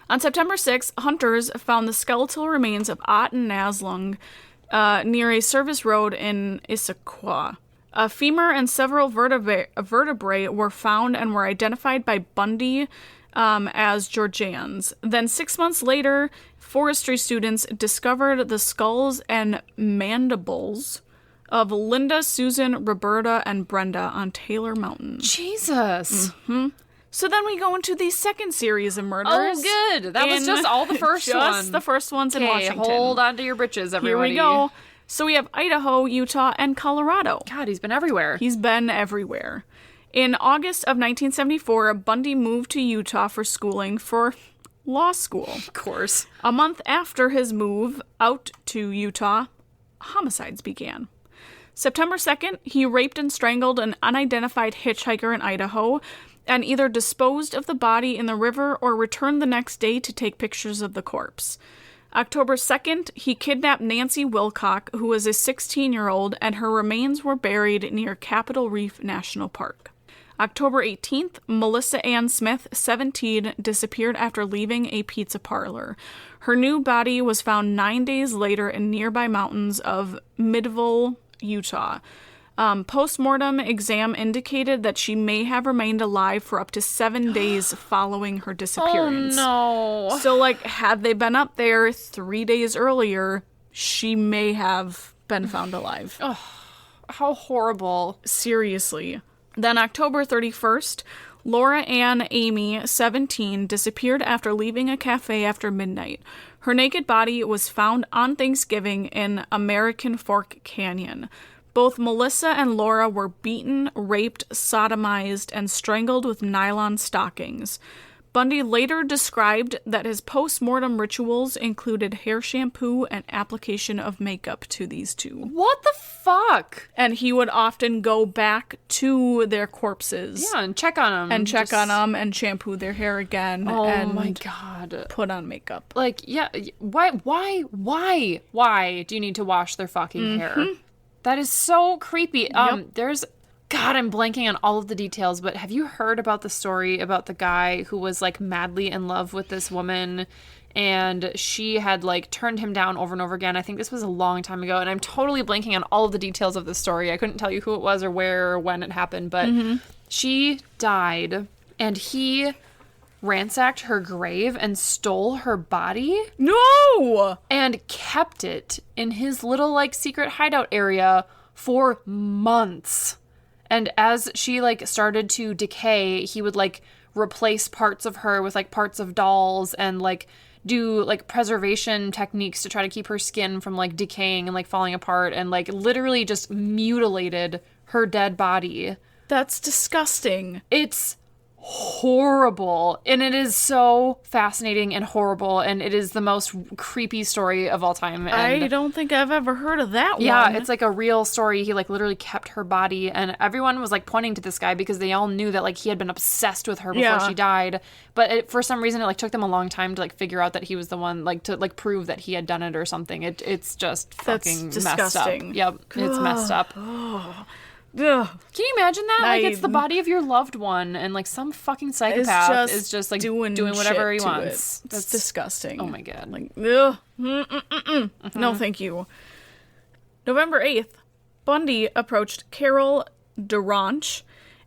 On September 6th, hunters found the skeletal remains of Ott and Naslund near a service road in Issaquah. A femur and several vertebrae were found and were identified by Bundy as Georgians. Then 6 months later, forestry students discovered the skulls and mandibles of Linda, Susan, Roberta, and Brenda on Taylor Mountain. Jesus. So then we go into the second series of murders. Oh, good. That was just all the first ones. Just the first ones in Washington. Hold on to your britches, everybody. Here we go. So we have Idaho, Utah, and Colorado. God, he's been everywhere. He's been everywhere. In August of 1974, Bundy moved to Utah for schooling for law school. Of course. A month after his move out to Utah, homicides began. September 2nd, he raped and strangled an unidentified hitchhiker in Idaho and either disposed of the body in the river or returned the next day to take pictures of the corpse. October 2nd, he kidnapped Nancy Wilcock, who was a 16-year-old, and her remains were buried near Capitol Reef National Park. October 18th, Melissa Ann Smith, 17, disappeared after leaving a pizza parlor. Her new body was found 9 days later in nearby mountains of Midville, Utah. Post-mortem exam indicated that she may have remained alive for up to 7 days following her disappearance. Oh, no. So, had they been up there 3 days earlier, she may have been found alive. Oh, how horrible. Seriously. Then October 31st, Laura Ann Amy, 17, disappeared after leaving a cafe after midnight. Her naked body was found on Thanksgiving in American Fork Canyon. Both Melissa and Laura were beaten, raped, sodomized, and strangled with nylon stockings. Bundy later described that his post-mortem rituals included hair shampoo and application of makeup to these two. What the fuck? And he would often go back to their corpses. Yeah, and check on them. And shampoo their hair again. Oh my God. Put on makeup. Like, yeah, why do you need to wash their fucking hair? That is so creepy. God, I'm blanking on all of the details, but have you heard about the story about the guy who was, like, madly in love with this woman, and she had, like, turned him down over and over again? I think this was a long time ago, and I'm totally blanking on all of the details of the story. I couldn't tell you who it was or where or when it happened, but she died, and he ransacked her grave and stole her body. No! And kept it in his little, like, secret hideout area for months. And as she, like, started to decay, he would, like, replace parts of her with, like, parts of dolls and, like, do, like, preservation techniques to try to keep her skin from, like, decaying and, like, falling apart, and, like, literally just mutilated her dead body. That's disgusting. It's horrible, and it is so fascinating and horrible, and it is the most creepy story of all time. And I don't think I've ever heard of that one. Yeah, it's like a real story. He, like, literally kept her body, and everyone was, like, pointing to this guy because they all knew that, like, he had been obsessed with her before she died, but for some reason it, like, took them a long time to, like, figure out that he was the one, like, to, like, prove that he had done it or something. It's just fucking messed up. Yep, it's messed up. Ugh. Can you imagine that? Like, it's the body of your loved one, and, like, some fucking psychopath is just like doing whatever he wants. That's disgusting. Oh my God. Like, ugh. No, thank you. November 8th, Bundy approached Carol Duranch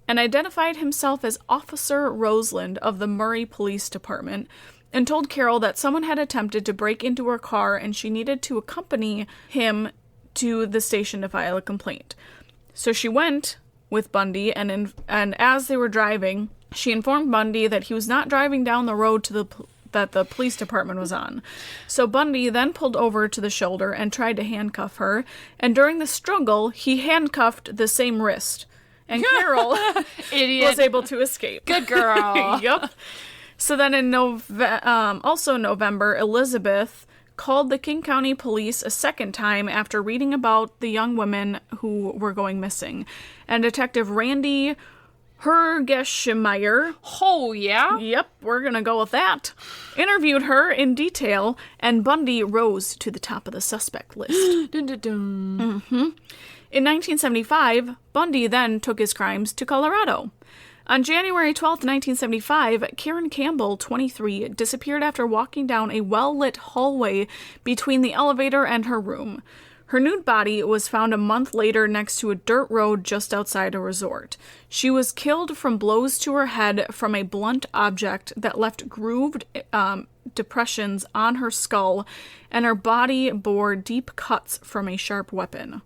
and identified himself as Officer Roseland of the Murray Police Department, and told Carol that someone had attempted to break into her car and she needed to accompany him to the station to file a complaint. So she went with Bundy, and as they were driving, she informed Bundy that he was not driving down the road that the police department was on. So Bundy then pulled over to the shoulder and tried to handcuff her, and during the struggle, he handcuffed the same wrist. And Carol was able to escape. Good girl. Yep. So then in November, Elizabeth called the King County Police a second time after reading about the young women who were going missing. And Detective Randy Hergeschmeyer. Oh, yeah? Yep, we're gonna go with that. Interviewed her in detail, and Bundy rose to the top of the suspect list. Dun, dun, dun. In 1975, Bundy then took his crimes to Colorado. On January 12, 1975, Karen Campbell, 23, disappeared after walking down a well-lit hallway between the elevator and her room. Her nude body was found a month later next to a dirt road just outside a resort. She was killed from blows to her head from a blunt object that left grooved depressions on her skull, and her body bore deep cuts from a sharp weapon.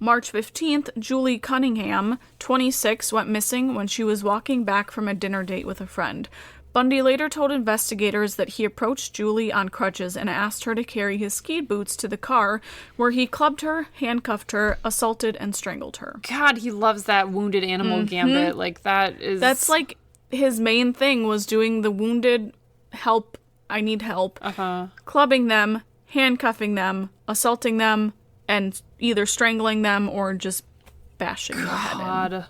March 15th, Julie Cunningham, 26, went missing when she was walking back from a dinner date with a friend. Bundy later told investigators that he approached Julie on crutches and asked her to carry his ski boots to the car, where he clubbed her, handcuffed her, assaulted, and strangled her. God, he loves that wounded animal gambit. Like, that's like his main thing, was doing the wounded help, I need help, clubbing them, handcuffing them, assaulting them, and either strangling them or just bashing their head in.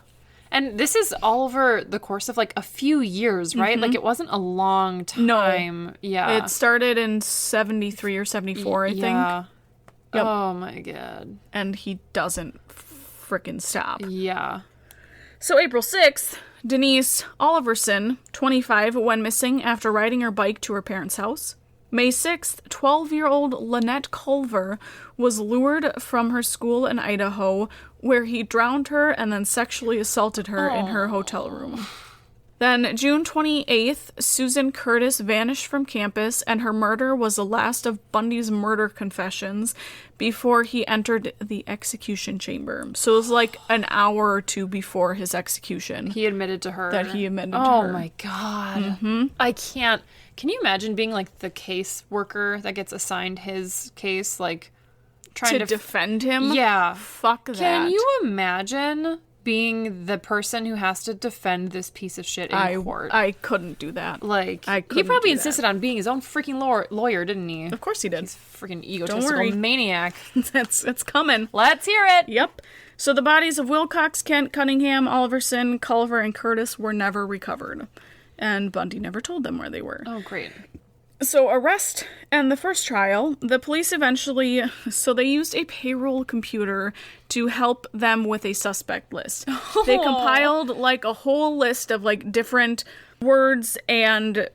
And this is all over the course of, like, a few years, right? Like, it wasn't a long time. No. Yeah. It started in 73 or 74, I think. Yeah. Yep. Oh, my God. And he doesn't frickin' stop. Yeah. So April 6th, Denise Oliverson, 25, went missing after riding her bike to her parents' house. May 6th, 12-year-old Lynette Culver was lured from her school in Idaho, where he drowned her and then sexually assaulted her in her hotel room. Then June 28th, Susan Curtis vanished from campus, and her murder was the last of Bundy's murder confessions before he entered the execution chamber. So it was like an hour or two before his execution. He admitted to her. That he admitted to her. Oh my God. I can't. Can you imagine being like the case worker that gets assigned his case, like trying to defend him? Yeah. Fuck that. Can you imagine being the person who has to defend this piece of shit in court? I couldn't do that. Like, he probably insisted on being his own freaking lawyer, didn't he? Of course he did. He's a freaking egotistical maniac. It's coming. Let's hear it. Yep. So the bodies of Wilcox, Kent, Cunningham, Oliverson, Culver, and Curtis were never recovered. And Bundy never told them where they were. Oh, great. So arrest and the first trial, the police eventually, so they used a payroll computer to help them with a suspect list. They compiled like a whole list of like different words and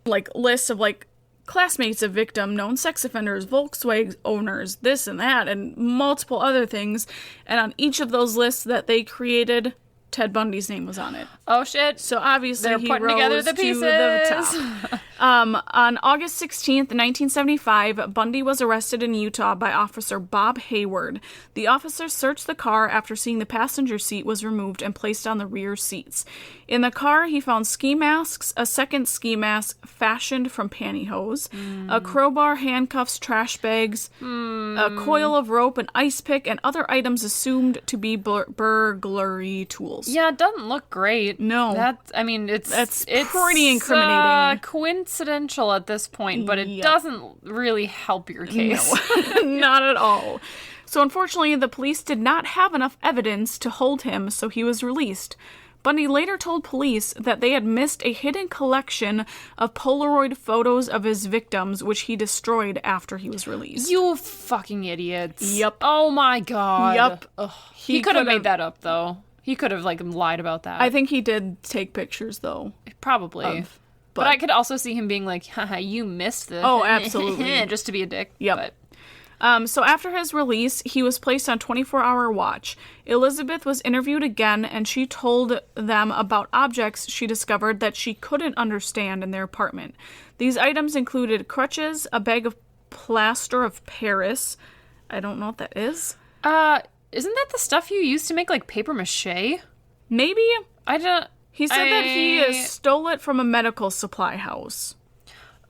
like lists of like classmates of victim, known sex offenders, Volkswagen owners, this and that, and multiple other things. And on each of those lists that they created, Ted Bundy's name was on it. Oh, shit. So obviously they're he putting rose together the to pieces. The top. On August 16th, 1975, Bundy was arrested in Utah by Officer Bob Hayward. The officer searched the car after seeing the passenger seat was removed and placed on the rear seats. In the car, he found ski masks, a second ski mask fashioned from pantyhose, a crowbar, handcuffs, trash bags, a coil of rope, an ice pick, and other items assumed to be burglary tools. Yeah, it doesn't look great. No. It's pretty incriminating. Coincidental at this point, but it doesn't really help your case. No, not at all. So unfortunately, the police did not have enough evidence to hold him, so he was released. Bundy later told police that they had missed a hidden collection of Polaroid photos of his victims, which he destroyed after he was released. You fucking idiots. Yep. Oh my God. Yep. Ugh. He could have made that up, though. He could have, like, lied about that. I think he did take pictures, though. Probably. But I could also see him being like, haha, you missed this. Oh, absolutely. Just to be a dick. Yep. So after his release, he was placed on 24-hour watch. Elizabeth was interviewed again, and she told them about objects she discovered that she couldn't understand in their apartment. These items included crutches, a bag of plaster of Paris. I don't know what that is. Isn't that the stuff you use to make, like, paper mache? Maybe. I don't... He said that he stole it from a medical supply house.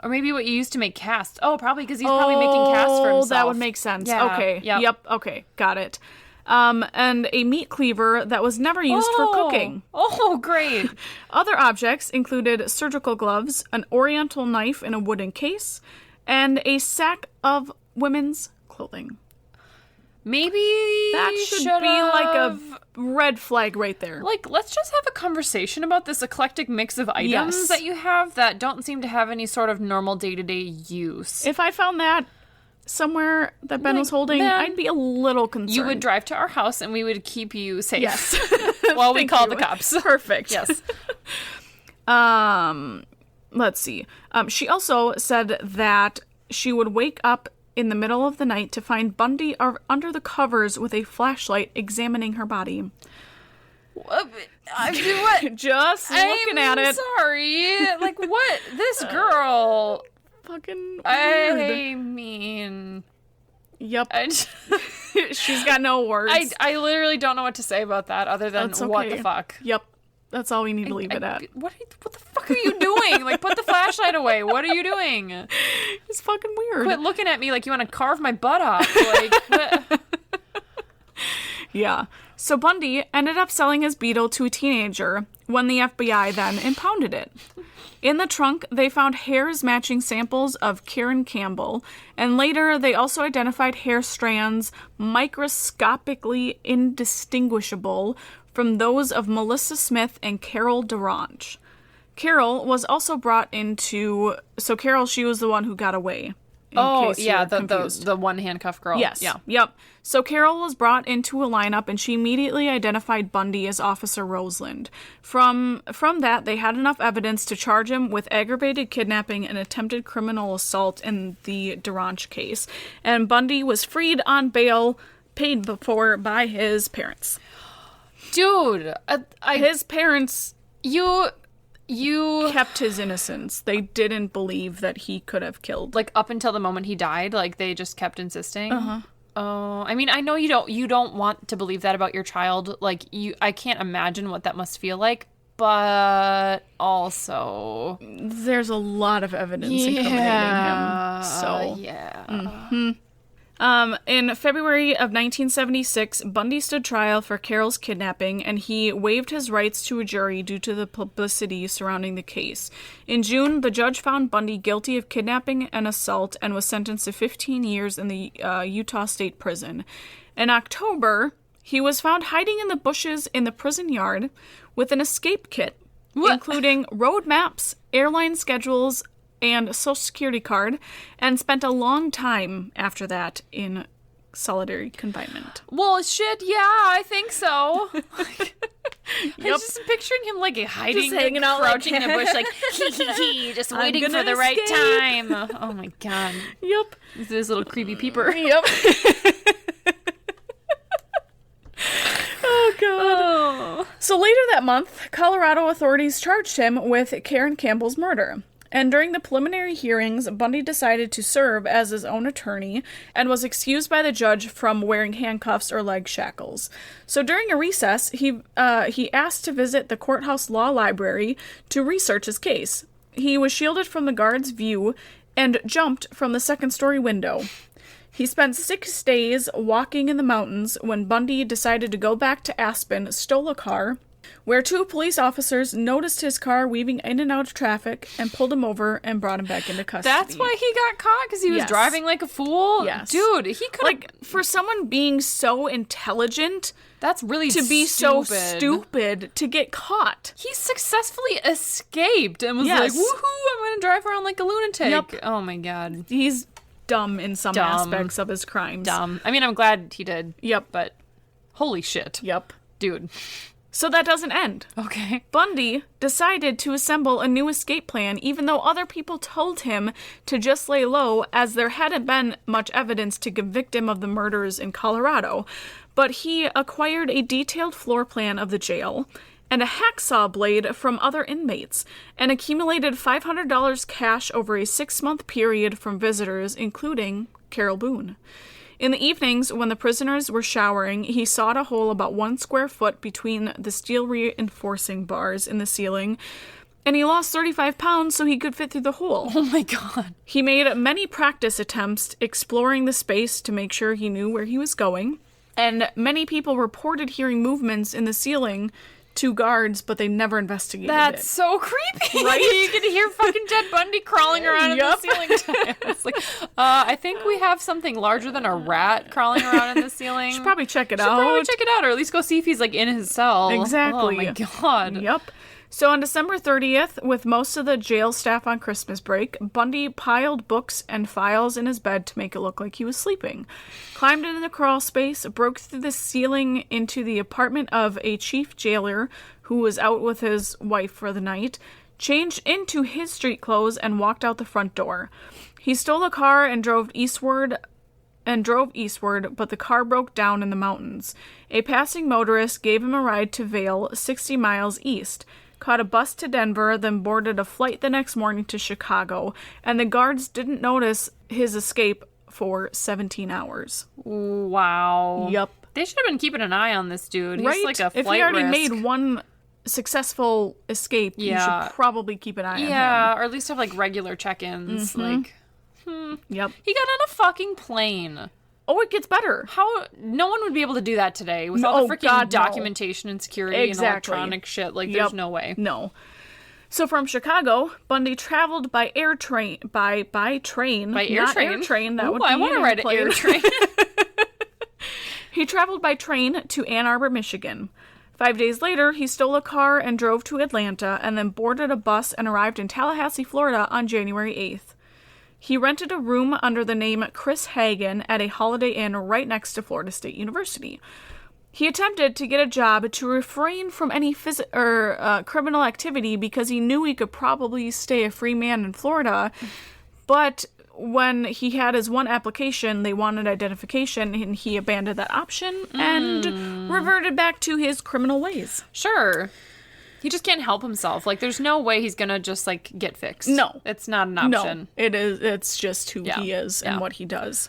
Or maybe what you used to make casts. Oh, probably because he's probably making casts for himself. Oh, that would make sense. Yeah. Okay. Yep. Okay. Got it. And a meat cleaver that was never used for cooking. Oh, great. Other objects included surgical gloves, an oriental knife in a wooden case, and a sack of women's clothing. Maybe that should be like a red flag right there. Like, let's just have a conversation about this eclectic mix of items that you have that don't seem to have any sort of normal day-to-day use. If I found that somewhere that Ben was holding, I'd be a little concerned. You would drive to our house and we would keep you safe. Yes. While we call the cops. Perfect. Yes. Let's see. She also said that she would wake up in the middle of the night to find Bundy under the covers with a flashlight examining her body. What? Just looking at it. Sorry. Like, what? This girl. Fucking weird. I mean. Yep. She's got no words. I literally don't know what to say about that other than what the fuck. Yep. That's all we need to leave it at. What the fuck are you doing? Like, put the flashlight away. What are you doing? It's fucking weird. Quit looking at me like you want to carve my butt off. Like, yeah. So Bundy ended up selling his Beetle to a teenager when the FBI then impounded it. In the trunk, they found hairs matching samples of Karen Campbell, and later they also identified hair strands microscopically indistinguishable from those of Melissa Smith and Carol Durant. Carol was also brought into... So Carol, she was the one who got away. Oh, yeah, the one handcuff girl. Yes. Yeah. Yep. So Carol was brought into a lineup, and she immediately identified Bundy as Officer Roseland. From that, they had enough evidence to charge him with aggravated kidnapping and attempted criminal assault in the Durant case. And Bundy was freed on bail, paid for by his parents. Dude, his parents You kept his innocence. They didn't believe that he could have killed. Like, up until the moment he died, like, they just kept insisting? Uh-huh. Oh, I mean, I know you don't want to believe that about your child. Like, I can't imagine what that must feel like, but also there's a lot of evidence incriminating him. So, yeah. Mm-hmm. In February of 1976, Bundy stood trial for Carol's kidnapping, and he waived his rights to a jury due to the publicity surrounding the case. In June, the judge found Bundy guilty of kidnapping and assault and was sentenced to 15 years in the Utah State Prison. In October, he was found hiding in the bushes in the prison yard with an escape kit, including road maps, airline schedules, and social security card, and spent a long time after that in solitary confinement. Well, shit, yeah, I think so. I'm just picturing him, like, hiding, just hanging out, crouching like, in a bush, like, just waiting for the right time. Oh, my God. Yep. This little creepy peeper. Yep. Oh, God. Oh. So later that month, Colorado authorities charged him with Karen Campbell's murder. And during the preliminary hearings, Bundy decided to serve as his own attorney and was excused by the judge from wearing handcuffs or leg shackles. So during a recess, he asked to visit the courthouse law library to research his case. He was shielded from the guard's view and jumped from the second-story window. He spent 6 days walking in the mountains when Bundy decided to go back to Aspen, stole a car, where 2 police officers noticed his car weaving in and out of traffic and pulled him over and brought him back into custody. That's why he got caught? Because he was driving like a fool? Yes. Dude, he could like, for someone being so intelligent... That's really to be so stupid to get caught. He successfully escaped and was like, woohoo, I'm going to drive around like a lunatic. Yep. Oh, my God. He's dumb in some aspects of his crimes. Dumb. I mean, I'm glad he did. Yep. But holy shit. Yep. Dude. So that doesn't end. Okay. Bundy decided to assemble a new escape plan, even though other people told him to just lay low, as there hadn't been much evidence to convict him of the murders in Colorado. But he acquired a detailed floor plan of the jail and a hacksaw blade from other inmates, and accumulated $500 cash over a 6-month period from visitors, including Carol Boone. In the evenings, when the prisoners were showering, he sawed a hole about 1 square foot between the steel reinforcing bars in the ceiling, and he lost 35 pounds so he could fit through the hole. Oh my God. He made many practice attempts exploring the space to make sure he knew where he was going, and many people reported hearing movements in the ceiling to guards, but they never investigated That's it. so creepy. Right? You can hear fucking Ted Bundy crawling around in the ceiling tiles. Like, I think we have something larger than a rat crawling around in the ceiling. Should probably check it Should out. probably check it out, or at least go see if he's, like, in his cell. Exactly. Oh my God. Yep. So on December 30th, with most of the jail staff on Christmas break, Bundy piled books and files in his bed to make it look like he was sleeping, climbed into the crawl space, broke through the ceiling into the apartment of a chief jailer who was out with his wife for the night, changed into his street clothes, and walked out the front door. He stole a car and drove eastward, but the car broke down in the mountains. A passing motorist gave him a ride to Vail, 60 miles east, caught a bus to Denver, then boarded a flight the next morning to Chicago, and the guards didn't notice his escape for 17 hours. Wow. Yup. They should have been keeping an eye on this dude. He's right? like a flight If he already risk. made one successful escape, you should probably keep an eye on him. Yeah, or at least have, like, regular check-ins. Like, Yep. he got on a fucking plane. Oh, it gets better. How? No one would be able to do that today with all the freaking God, no. documentation and security and electronic shit. Like, there's no way. No. So from Chicago, Bundy traveled by air train. By train. By air not train? Air train. That Ooh, would be I want to ride an air train. He traveled by train to Ann Arbor, Michigan. 5 days later, he stole a car and drove to Atlanta, and then boarded a bus and arrived in Tallahassee, Florida on January 8th. He rented a room under the name Chris Hagen at a Holiday Inn right next to Florida State University. He attempted to get a job to refrain from any criminal activity because he knew he could probably stay a free man in Florida, but when he had his one application, they wanted identification, and he abandoned that option and reverted back to his criminal ways. Sure. He just can't help himself. Like, there's no way he's gonna just, like, get fixed. No. It's not an option. No, it's just who he is and what he does.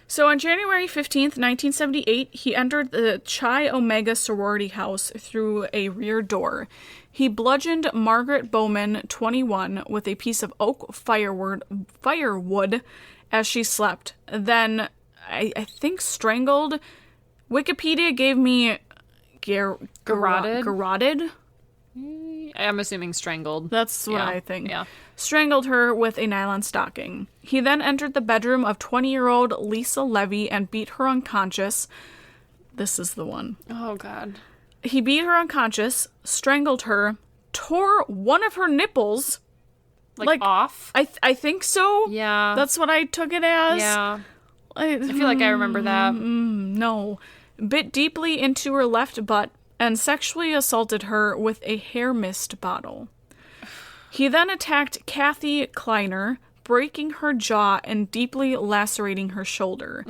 So on January 15th, 1978, he entered the Chi Omega sorority house through a rear door. He bludgeoned Margaret Bowman, 21, with a piece of oak firewood as she slept. Then, I think strangled. Wikipedia gave me garroted. I'm assuming strangled. That's what I think. Yeah. Strangled her with a nylon stocking. He then entered the bedroom of 20-year-old Lisa Levy and beat her unconscious. This is the one. Oh, God. He beat her unconscious, strangled her, tore one of her nipples. Like off? I think so. Yeah. That's what I took it as. Yeah. I feel like I remember that. No. Bit deeply into her left butt and sexually assaulted her with a hair mist bottle. He then attacked Kathy Kleiner, breaking her jaw and deeply lacerating her shoulder.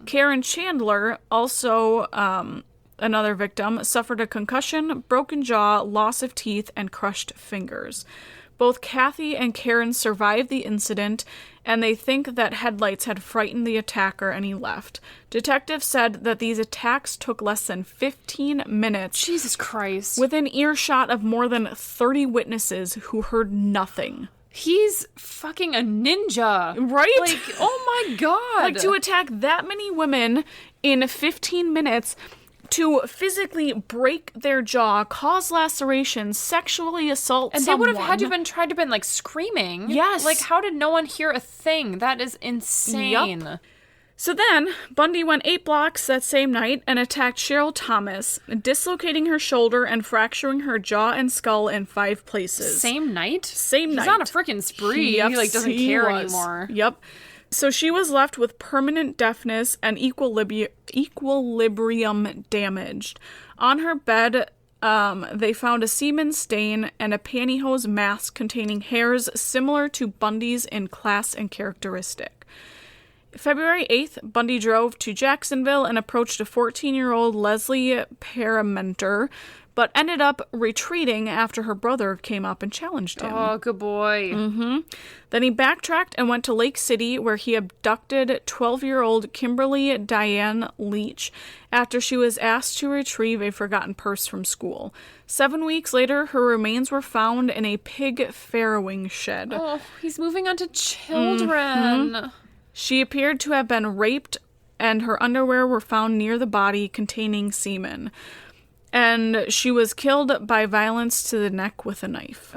Karen Chandler, also another victim, suffered a concussion, broken jaw, loss of teeth, and crushed fingers. Both Kathy and Karen survived the incident, and they think that headlights had frightened the attacker and he left. Detectives said that these attacks took less than 15 minutes. Jesus Christ. Within earshot of more than 30 witnesses who heard nothing. He's fucking a ninja. Right? Like, oh my God. Like, to attack that many women in 15 minutes, to physically break their jaw, cause lacerations, sexually assault someone. And they would have had to been tried to been like screaming. Yes. Like, how did no one hear a thing? That is insane. Yep. So then, Bundy went 8 blocks that same night and attacked Cheryl Thomas, dislocating her shoulder and fracturing her jaw and skull in 5 places. Same night? Same night. He's on a freaking spree. Yep, he like doesn't care anymore. Yep. So she was left with permanent deafness and equilibrium damaged. On her bed, they found a semen stain and a pantyhose mask containing hairs similar to Bundy's in class and characteristic. February 8th, Bundy drove to Jacksonville and approached a 14-year-old Leslie Paramenter, but ended up retreating after her brother came up and challenged him. Oh, good boy. Then he backtracked and went to Lake City, where he abducted 12-year-old Kimberly Diane Leach after she was asked to retrieve a forgotten purse from school. 7 weeks later, her remains were found in a pig farrowing shed. Oh, he's moving on to children. She appeared to have been raped, and her underwear were found near the body containing semen. And she was killed by violence to the neck with a knife.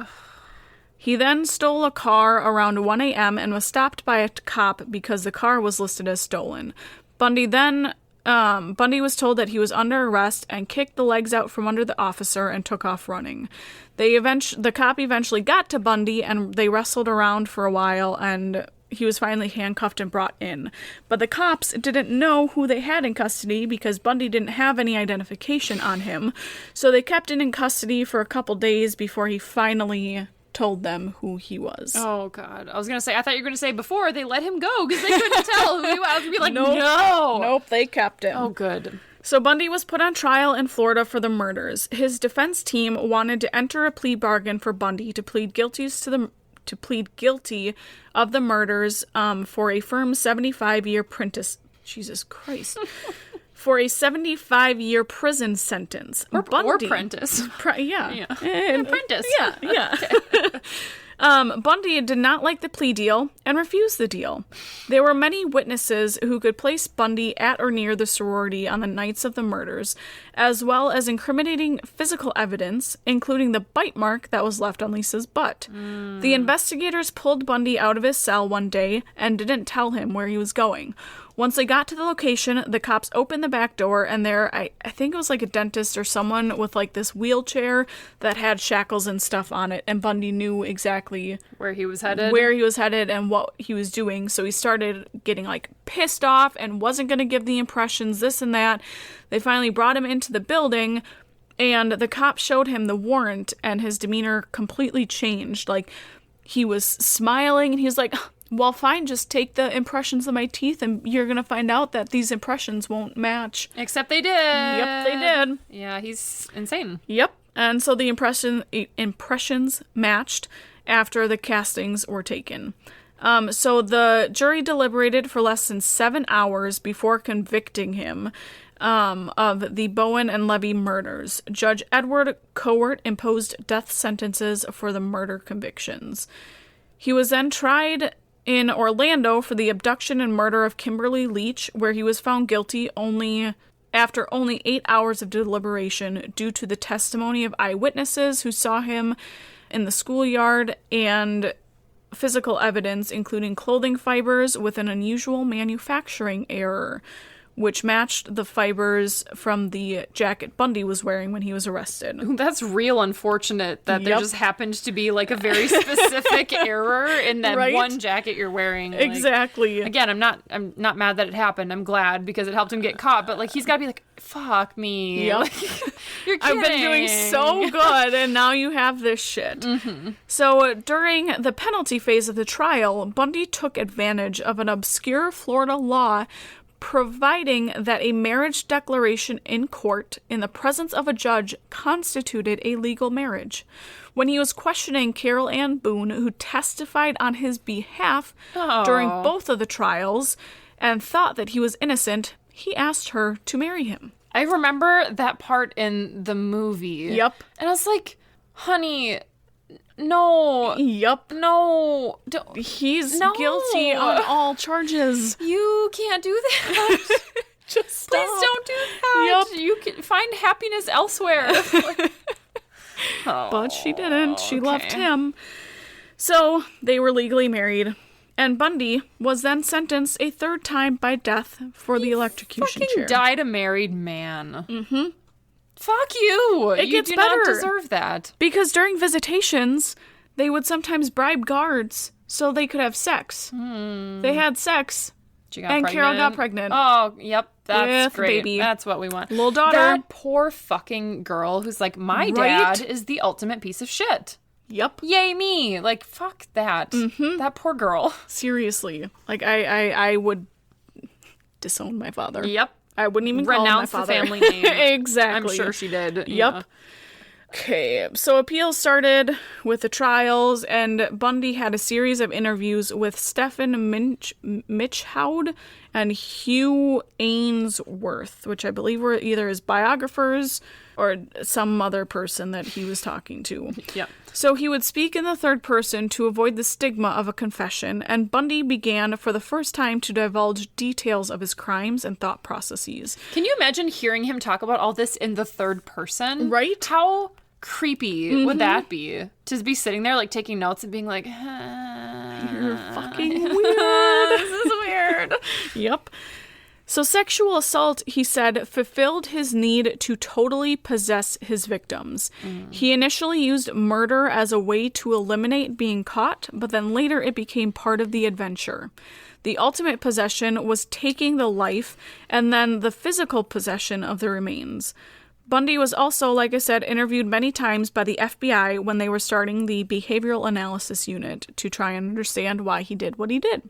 He then stole a car around 1 a.m. and was stopped by a cop because the car was listed as stolen. Bundy was told that he was under arrest and kicked the legs out from under the officer and took off running. The cop eventually got to Bundy and they wrestled around for a while, and he was finally handcuffed and brought in. But the cops didn't know who they had in custody because Bundy didn't have any identification on him. So they kept him in custody for a couple days before he finally told them who he was. Oh, God. I was going to say, I thought you were going to say before they let him go because they couldn't tell who he was. I was going to be like, no. Nope, they kept him. Oh, good. So Bundy was put on trial in Florida for the murders. His defense team wanted to enter a plea bargain for Bundy to plead guilty of the murders for a firm 75-year for a 75-year prison sentence. Or apprentice. Yeah. Apprentice. Yeah. Okay. Bundy did not like the plea deal and refused the deal. There were many witnesses who could place Bundy at or near the sorority on the nights of the murders, as well as incriminating physical evidence, including the bite mark that was left on Lisa's butt. The investigators pulled Bundy out of his cell one day and didn't tell him where he was going. Once they got to the location, the cops opened the back door, and there, I think it was like a dentist or someone with like this wheelchair that had shackles and stuff on it, and Bundy knew exactly where he was headed and what he was doing, so he started getting like pissed off and wasn't going to give the impressions, this and that. They finally brought him into the building, and the cop showed him the warrant, and his demeanor completely changed. Like, he was smiling, and he was like, well, fine, just take the impressions of my teeth and you're going to find out that these impressions won't match. Except they did. Yep, they did. Yeah, he's insane. Yep. And so the impressions matched after the castings were taken. So the jury deliberated for less than 7 hours before convicting him of the Bowen and Levy murders. Judge Edward Cowart imposed death sentences for the murder convictions. He was then tried in Orlando for the abduction and murder of Kimberly Leach, where he was found guilty after only 8 hours of deliberation due to the testimony of eyewitnesses who saw him in the schoolyard and physical evidence, including clothing fibers with an unusual manufacturing error, which matched the fibers from the jacket Bundy was wearing when he was arrested. That's real unfortunate that there just happened to be like a very specific error in that one jacket you're wearing. Exactly. Like, again, I'm not mad that it happened. I'm glad because it helped him get caught, but like he's got to be like, fuck me. Yep. Like, you're kidding. I've been doing so good and now you have this shit. Mm-hmm. So during the penalty phase of the trial, Bundy took advantage of an obscure Florida law providing that a marriage declaration in court in the presence of a judge constituted a legal marriage. When he was questioning Carol Ann Boone, who testified on his behalf during both of the trials and thought that he was innocent, he asked her to marry him. I remember that part in the movie. Yep. And I was like, honey, no. Yep. No. He's guilty on all charges. You can't do that. Just stop. Please don't do that. Yep. You can find happiness elsewhere. But she didn't. She loved him. So they were legally married. And Bundy was then sentenced a third time by death for the electrocution chair. Fucking died a married man. Mm-hmm. Fuck you. It you gets do better. not deserve that. Because during visitations, they would sometimes bribe guards so they could have sex. They had sex. Carol got pregnant. Oh, yep. That's with great. Baby. That's what we want. Little daughter. That poor fucking girl who's like, my dad is the ultimate piece of shit. Yep. Yay me. Like, fuck that. Mm-hmm. That poor girl. Seriously. Like, I would disown my father. Yep. I wouldn't even call him my father. Renounce the family name. Exactly. I'm sure she did. Yep. Yeah. Okay, so appeals started with the trials, and Bundy had a series of interviews with Stephen Mitchhaud and Hugh Ainsworth, which I believe were either his biographers or some other person that he was talking to. Yep. So he would speak in the third person to avoid the stigma of a confession, and Bundy began for the first time to divulge details of his crimes and thought processes. Can you imagine hearing him talk about all this in the third person? Right? How creepy would that be? To be sitting there, like, taking notes and being like, you're fucking weird. This is weird. Yep. So sexual assault, he said, fulfilled his need to totally possess his victims. He initially used murder as a way to eliminate being caught, but then later it became part of the adventure. The ultimate possession was taking the life and then the physical possession of the remains. Bundy was also, like I said, interviewed many times by the FBI when they were starting the behavioral analysis unit to try and understand why he did what he did.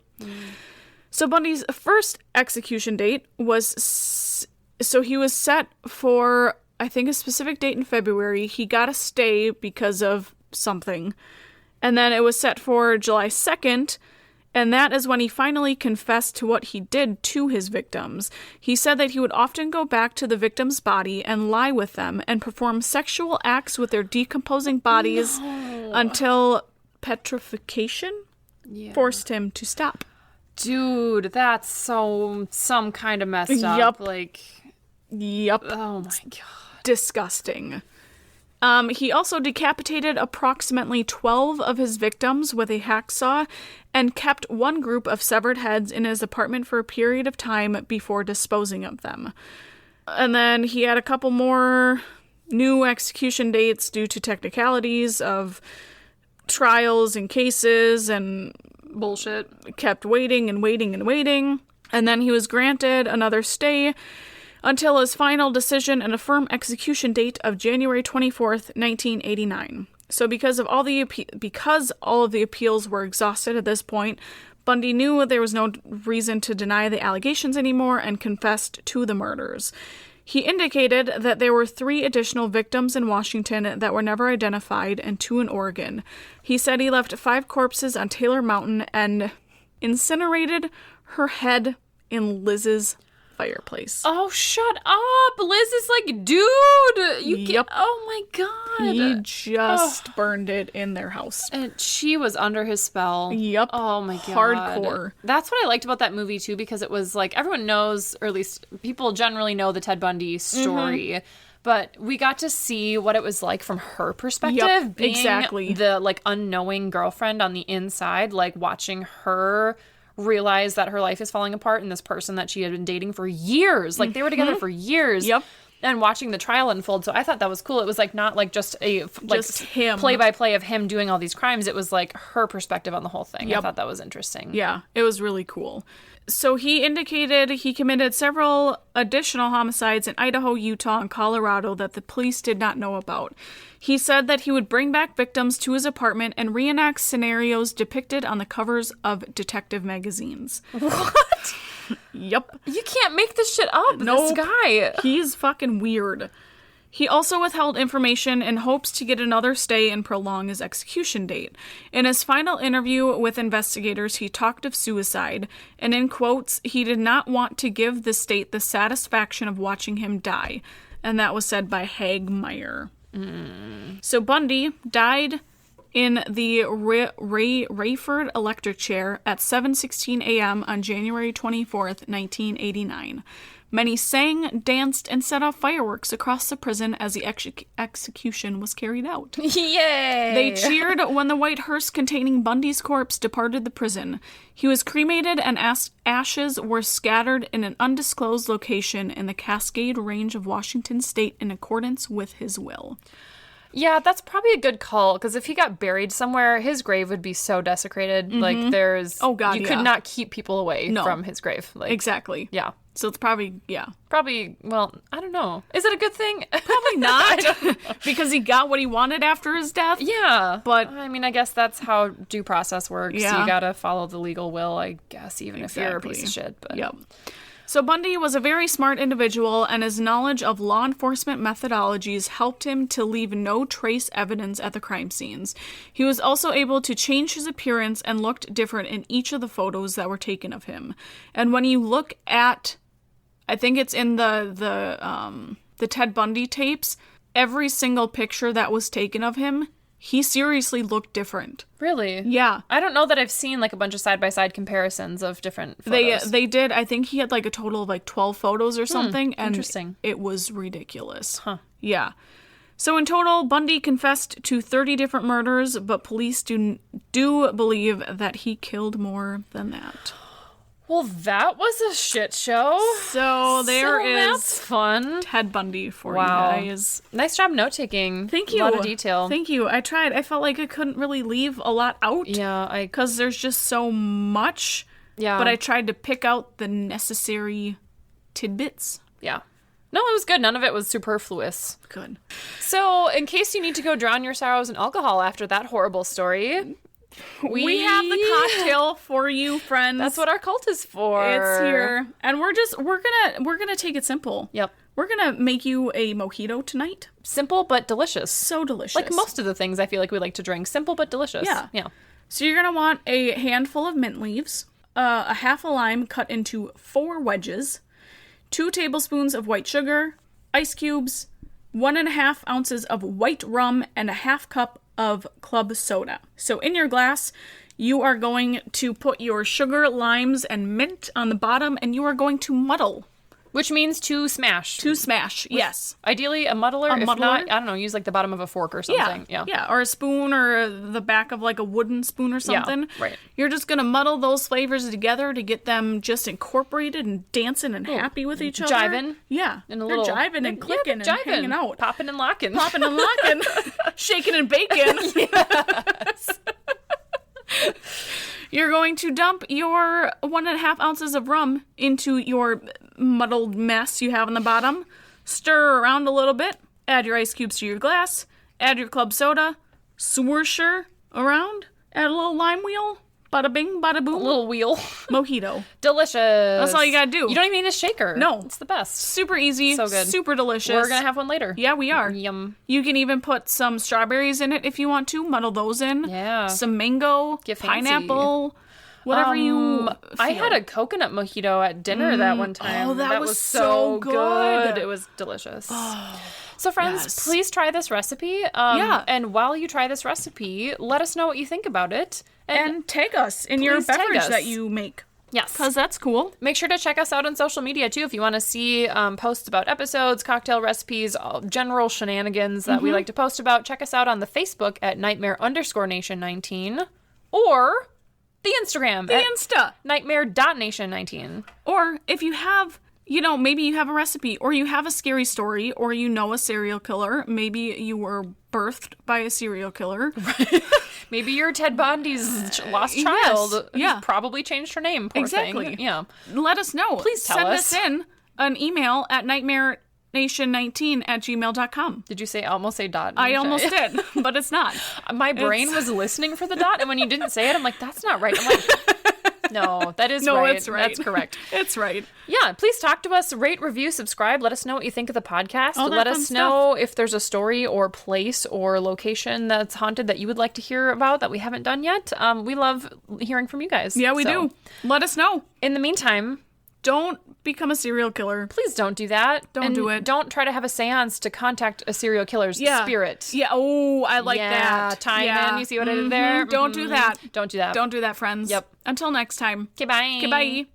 So Bundy's first execution date was, he was set for, I think, a specific date in February. He got a stay because of something. And then it was set for July 2nd, and that is when he finally confessed to what he did to his victims. He said that he would often go back to the victim's body and lie with them and perform sexual acts with their decomposing bodies until petrification forced him to stop. Dude, that's some kind of messed up. Yup. Like, yep. Oh my god. Disgusting. He also decapitated approximately 12 of his victims with a hacksaw and kept one group of severed heads in his apartment for a period of time before disposing of them. And then he had a couple more new execution dates due to technicalities of trials and cases and bullshit. Kept waiting and waiting and waiting. And then he was granted another stay until his final decision and a firm execution date of January 24th, 1989. So because all of the appeals were exhausted at this point, Bundy knew there was no reason to deny the allegations anymore and confessed to the murders. He indicated that there were 3 additional victims in Washington that were never identified and 2 in Oregon. He said he left 5 corpses on Taylor Mountain and incinerated her head in Liz's fireplace. Oh, shut up. Liz is like, dude, you Yep. Oh my God. He just burned it in their house. And she was under his spell. Yep. Oh my God. Hardcore. That's what I liked about that movie too, because it was like, everyone knows, or at least people generally know the Ted Bundy story. But we got to see what it was like from her perspective. Yep, being exactly. the like unknowing girlfriend on the inside, like watching her realize that her life is falling apart and this person that she had been dating for years, like they were together for years. Yep. And watching the trial unfold. So I thought that was cool. It was like not like just a him. play-by-play of him doing all these crimes. It was like her perspective on the whole thing. Yep. I thought that was interesting. Yeah, it was really cool. So he indicated he committed several additional homicides in Idaho, Utah, and Colorado that the police did not know about. He said that he would bring back victims to his apartment and reenact scenarios depicted on the covers of detective magazines. What? Yep. You can't make this shit up. Nope. This guy. He's fucking weird. He also withheld information in hopes to get another stay and prolong his execution date. In his final interview with investigators, he talked of suicide, and in quotes, he did not want to give the state the satisfaction of watching him die. And that was said by Hag Meyer. So Bundy died in the Rayford electric chair at 7:16 a.m. on January 24th, 1989. Many sang, danced, and set off fireworks across the prison as the execution was carried out. Yay! They cheered when the white hearse containing Bundy's corpse departed the prison. He was cremated and ashes were scattered in an undisclosed location in the Cascade Range of Washington State in accordance with his will. Yeah, that's probably a good call, because if he got buried somewhere, his grave would be so desecrated. Like, there's... Oh, God, you could not keep people away from his grave. Like, exactly. Yeah. So it's probably, yeah. Probably, well, I don't know. Is it a good thing? Probably not, because he got what he wanted after his death. Yeah. But I mean, I guess that's how due process works. Yeah. You gotta follow the legal will, I guess, even if you're a piece of shit. But. Yep. So Bundy was a very smart individual, and his knowledge of law enforcement methodologies helped him to leave no trace evidence at the crime scenes. He was also able to change his appearance and looked different in each of the photos that were taken of him. And when you look at, I think it's in the Ted Bundy tapes, every single picture that was taken of him, he seriously looked different. Really? Yeah. I don't know that I've seen like a bunch of side-by-side comparisons of different photos. They did. I think he had like a total of like 12 photos or something. And interesting. It was ridiculous. Huh. Yeah. So in total, Bundy confessed to 30 different murders, but police do believe that he killed more than that. Well, that was a shit show. So That's fun. Ted Bundy for you guys. Nice job note-taking. Thank you. A lot of detail. Thank you. I tried. I felt like I couldn't really leave a lot out. Yeah, because there's just so much. Yeah. But I tried to pick out the necessary tidbits. Yeah. No, it was good. None of it was superfluous. Good. So, in case you need to go drown your sorrows in alcohol after that horrible story, we have the cocktail for you, friends. That's what our cult is for. It's here. And we're gonna take it simple. Yep. We're gonna make you a mojito tonight. Simple but delicious. So delicious. Like most of the things I feel like we like to drink. Simple but delicious. Yeah. Yeah. So you're gonna want a handful of mint leaves, a half a lime cut into 4 wedges, 2 tablespoons of white sugar, ice cubes, 1.5 ounces of white rum, and a half cup of club soda. So in your glass, you are going to put your sugar, limes, and mint on the bottom, and you are going to muddle. Which means to smash. To smash, yes. Ideally a muddler. If not, I don't know, use like the bottom of a fork or something. Yeah, or a spoon or the back of like a wooden spoon or something. Yeah, right. You're just going to muddle those flavors together to get them just incorporated and dancing and happy with each other. Jiving. Yeah. And a little jiving and clicking and hanging out. Popping and locking. Popping and locking. Shaking and baking. Yes. You're going to dump your 1.5 ounces of rum into your muddled mess you have on the bottom. Stir around a little bit. Add your ice cubes to your glass. Add your club soda. Swoosh her around. Add a little lime wheel. Bada bing, bada boom. A little wheel. Mojito. Delicious. That's all you gotta do. You don't even need a shaker. No. It's the best. Super easy. So good. Super delicious. We're gonna have one later. Yeah, we are. Yum. You can even put some strawberries in it if you want to. Muddle those in. Yeah. Some mango. Get fancy. Pineapple. Whatever you feel. I had a coconut mojito at dinner that one time. Oh, that was so good. It was delicious. So friends, Yes. please try this recipe. And while you try this recipe, let us know what you think about it. And tag us in your please tag beverage us. that you make. Yes. Because that's cool. Make sure to check us out on social media, too, if you want to see posts about episodes, cocktail recipes, general shenanigans that we like to post about. Check us out on the Facebook at Nightmare_Nation19 or the Instagram The at Insta. Nightmare.nation19. Or if you have, maybe you have a recipe or you have a scary story or you know a serial killer. Maybe you were birthed by a serial killer. Maybe you're Ted Bundy's lost child. Yeah. Who's probably changed her name. Poor Exactly. thing. Yeah. Let us know. Please tell Send us. us in an email at nightmarenation19@gmail.com. Did you almost say dot? I almost did, but it's not. My brain was listening for the dot, and when you didn't say it, I'm like, that's not right. I'm like, no, that is No, right. it's right. That's correct. It's right. Yeah, please talk to us, rate, review, subscribe. Let us know what you think of the podcast. All that Let fun us know if there's a story or place or location that's haunted that you would like to hear about that we haven't done yet. We love hearing from you guys. Yeah, we do. Let us know. In the meantime, Don't become a serial killer. please don't do that. Don't do it. Don't try to have a seance to contact a serial killer's spirit. Yeah. Oh, I like Yeah, that. time Yeah. in. You see what I did there? Don't do that. Don't do that. Don't do that, friends. Yep. Until next time. Okay, bye. Okay, bye.